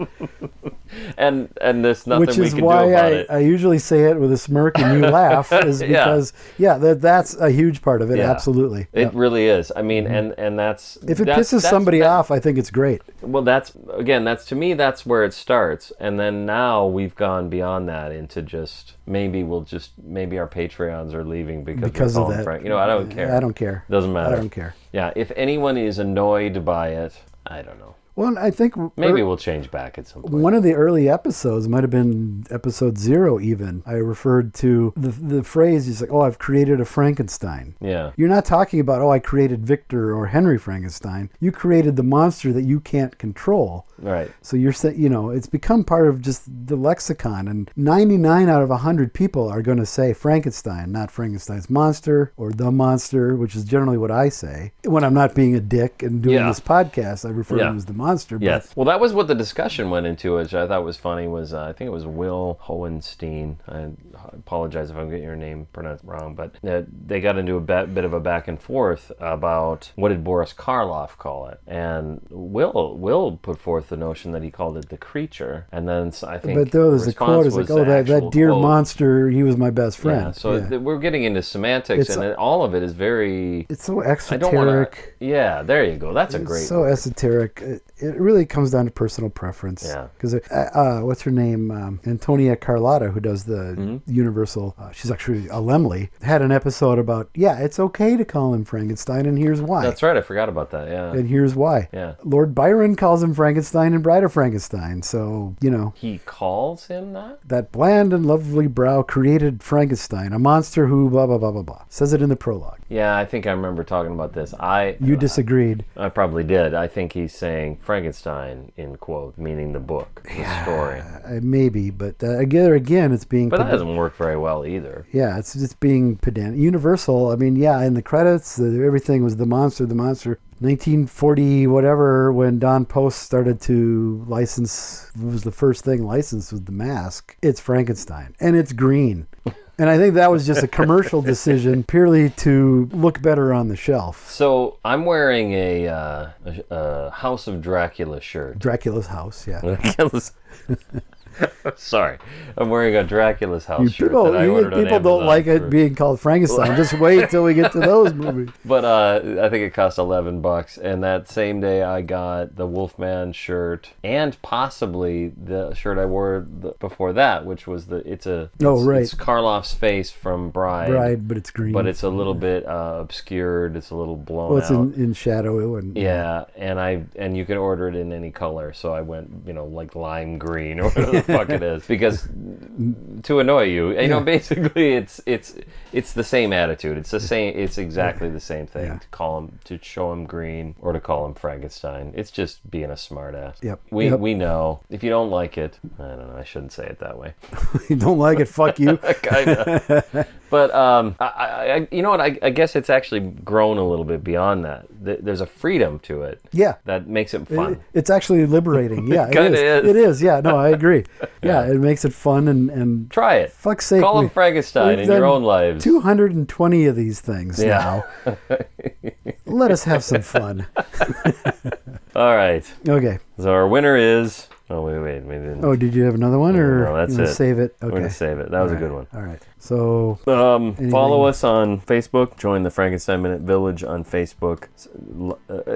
Speaker 7: and there's nothing
Speaker 6: Which
Speaker 7: we
Speaker 6: is
Speaker 7: can do
Speaker 6: why
Speaker 7: about it.
Speaker 6: I usually say it with a smirk and you laugh, is because, that's a huge part of it, absolutely.
Speaker 7: It really is. I mean, and that's...
Speaker 6: If it pisses somebody off, I think it's great.
Speaker 7: Well, that's to me, that's where it starts. And then now we've gone beyond that into just... Maybe our Patreons are leaving because
Speaker 6: of that.
Speaker 7: Frank. I don't care.
Speaker 6: I don't care.
Speaker 7: Doesn't matter.
Speaker 6: I don't care.
Speaker 7: Yeah, if anyone is annoyed by it, I don't know.
Speaker 6: Well, I think
Speaker 7: maybe we'll change back at some point.
Speaker 6: One of the early episodes might have been episode 0 even. I referred to the phrase, it's like, oh, I've created a Frankenstein.
Speaker 7: Yeah.
Speaker 6: You're not talking about, oh, I created Victor or Henry Frankenstein. You created the monster that you can't control.
Speaker 7: Right.
Speaker 6: So you're saying, it's become part of just the lexicon, and 99 out of 100 people are going to say Frankenstein, not Frankenstein's monster or the monster, which is generally what I say. When I'm not being a dick and doing this podcast, I refer to him as the monster.
Speaker 7: Yes. Well, that was what the discussion went into, which I thought was funny, was I think it was Will Hohenstein. I apologize if I'm getting your name pronounced wrong, but they got into a bit of a back and forth about what did Boris Karloff call it. And Will put forth the notion that he called it the creature, and then I think
Speaker 6: but there was a quote, it's like, oh, that dear
Speaker 7: quote.
Speaker 6: Monster, he was my best friend.
Speaker 7: Yeah, so we're getting into semantics, and all of it is very...
Speaker 6: It's so esoteric.
Speaker 7: There you go. That's a great
Speaker 6: so
Speaker 7: word.
Speaker 6: Esoteric. It really comes down to personal preference.
Speaker 7: Yeah.
Speaker 6: Because what's her name? Antonia Carlotta, who does the Universal, she's actually a Lemley, had an episode about, it's okay to call him Frankenstein, and here's why.
Speaker 7: That's right. I forgot about that. Yeah.
Speaker 6: And here's why.
Speaker 7: Yeah.
Speaker 6: Lord Byron calls him Frankenstein in Bride of Frankenstein. So,
Speaker 7: He calls him that?
Speaker 6: That bland and lovely brow created Frankenstein, a monster who blah, blah, blah, blah, blah. Says it in the prologue.
Speaker 7: Yeah, I think I remember talking about this.
Speaker 6: You disagreed.
Speaker 7: I probably did. I think he's saying Frankenstein, in quote, meaning the book, the story.
Speaker 6: Maybe, but again, it's being...
Speaker 7: But that doesn't work very well either.
Speaker 6: Yeah, it's just being pedantic. Universal, I mean, in the credits, everything was the monster. 1940 whatever, when Don Post started to license, was the first thing licensed was The Mask. It's Frankenstein, and it's green. And I think that was just a commercial decision purely to look better on the shelf.
Speaker 7: So I'm wearing a House of Dracula shirt.
Speaker 6: Dracula's house, yeah.
Speaker 7: Sorry, I'm wearing a Dracula's house shirt that I ordered on
Speaker 6: People
Speaker 7: Amazon
Speaker 6: don't like it being called Frankenstein. Just wait till we get to those movies.
Speaker 7: But I think it cost $11, and that same day I got the Wolfman shirt and possibly the shirt I wore before that, which was it's Karloff's face from Bride,
Speaker 6: but it's green.
Speaker 7: But it's a little bit obscured. It's a little blown out.
Speaker 6: It's in shadow and
Speaker 7: and you can order it in any color. So I went like lime green or whatever the fuck it is, because to annoy you, basically it's the same attitude. It's the same. It's exactly the same thing. Yeah. To show him green or to call him Frankenstein. It's just being a smartass.
Speaker 6: Yep.
Speaker 7: We know. If you don't like it, I don't know. I shouldn't say it that way.
Speaker 6: You don't like it? Fuck you.
Speaker 7: Kinda. But I you know what? I guess it's actually grown a little bit beyond that. There's a freedom to it.
Speaker 6: Yeah.
Speaker 7: That makes it fun.
Speaker 6: It's actually liberating. Yeah.
Speaker 7: It is.
Speaker 6: It is. Yeah. No, I agree. Yeah. It makes it fun and
Speaker 7: try it.
Speaker 6: Fuck's sake.
Speaker 7: Call him Frankenstein in your own lives.
Speaker 6: 220 of these things now. Let us have some fun.
Speaker 7: All right.
Speaker 6: Okay.
Speaker 7: So our winner is Oh, wait. We didn't.
Speaker 6: Oh, did you have another one, or
Speaker 7: no, that's
Speaker 6: you wanna
Speaker 7: it.
Speaker 6: save it? Okay.
Speaker 7: We're going to save it. That was a good one.
Speaker 6: All right. So,
Speaker 7: follow us on Facebook. Join the Frankenstein Minute Village on Facebook.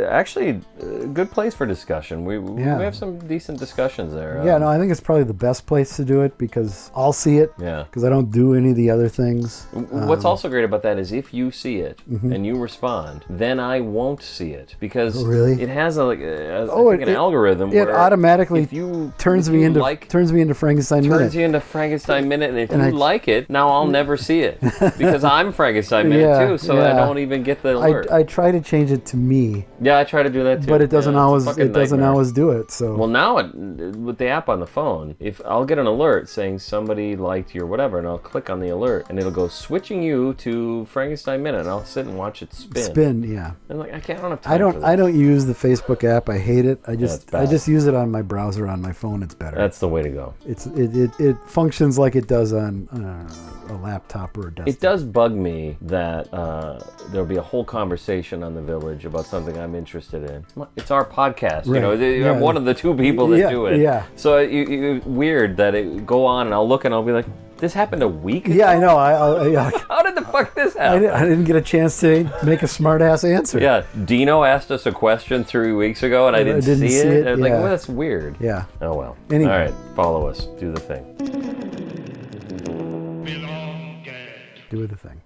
Speaker 7: Actually, a good place for discussion. We have some decent discussions there.
Speaker 6: Yeah, no, I think it's probably the best place to do it because I'll see it.
Speaker 7: Yeah.
Speaker 6: Because I don't do any of the other things.
Speaker 7: What's also great about that is if you see it and you respond, then I won't see it because it has an algorithm.
Speaker 6: It
Speaker 7: where
Speaker 6: automatically turns me into Frankenstein Minute.
Speaker 7: Turns you into Frankenstein Minute, and if you like it, now I'll never see it because I'm Frankenstein Minute too, so I don't even get the alert.
Speaker 6: I try to change it to me.
Speaker 7: Yeah, I try to do that too.
Speaker 6: But it doesn't always do it. So
Speaker 7: well, now with the app on the phone, if I'll get an alert saying somebody liked your whatever, and I'll click on the alert, and it'll go switching you to Frankenstein Minute, and I'll sit and watch it spin.
Speaker 6: Yeah.
Speaker 7: And I don't have time for this.
Speaker 6: I don't use the Facebook app. I hate it. I just use it on my browser on my phone. It's better.
Speaker 7: That's the way to go.
Speaker 6: It functions like it does on a laptop or a desktop.
Speaker 7: It does bug me that there'll be a whole conversation on the Village about something I'm interested in. It's our podcast, you know. I'm one of the two people that do it.
Speaker 6: Yeah.
Speaker 7: So it's weird that it go on and I'll look and I'll be like, this happened a week ago?
Speaker 6: Yeah, I know.
Speaker 7: How did the fuck this happen?
Speaker 6: I didn't get a chance to make a smart-ass answer.
Speaker 7: Yeah, Dino asked us a question 3 weeks ago and I didn't see it. I was like, well, that's weird.
Speaker 6: Yeah.
Speaker 7: Oh, well.
Speaker 6: Anyway.
Speaker 7: All right, follow us. Do the thing.
Speaker 6: Do the thing.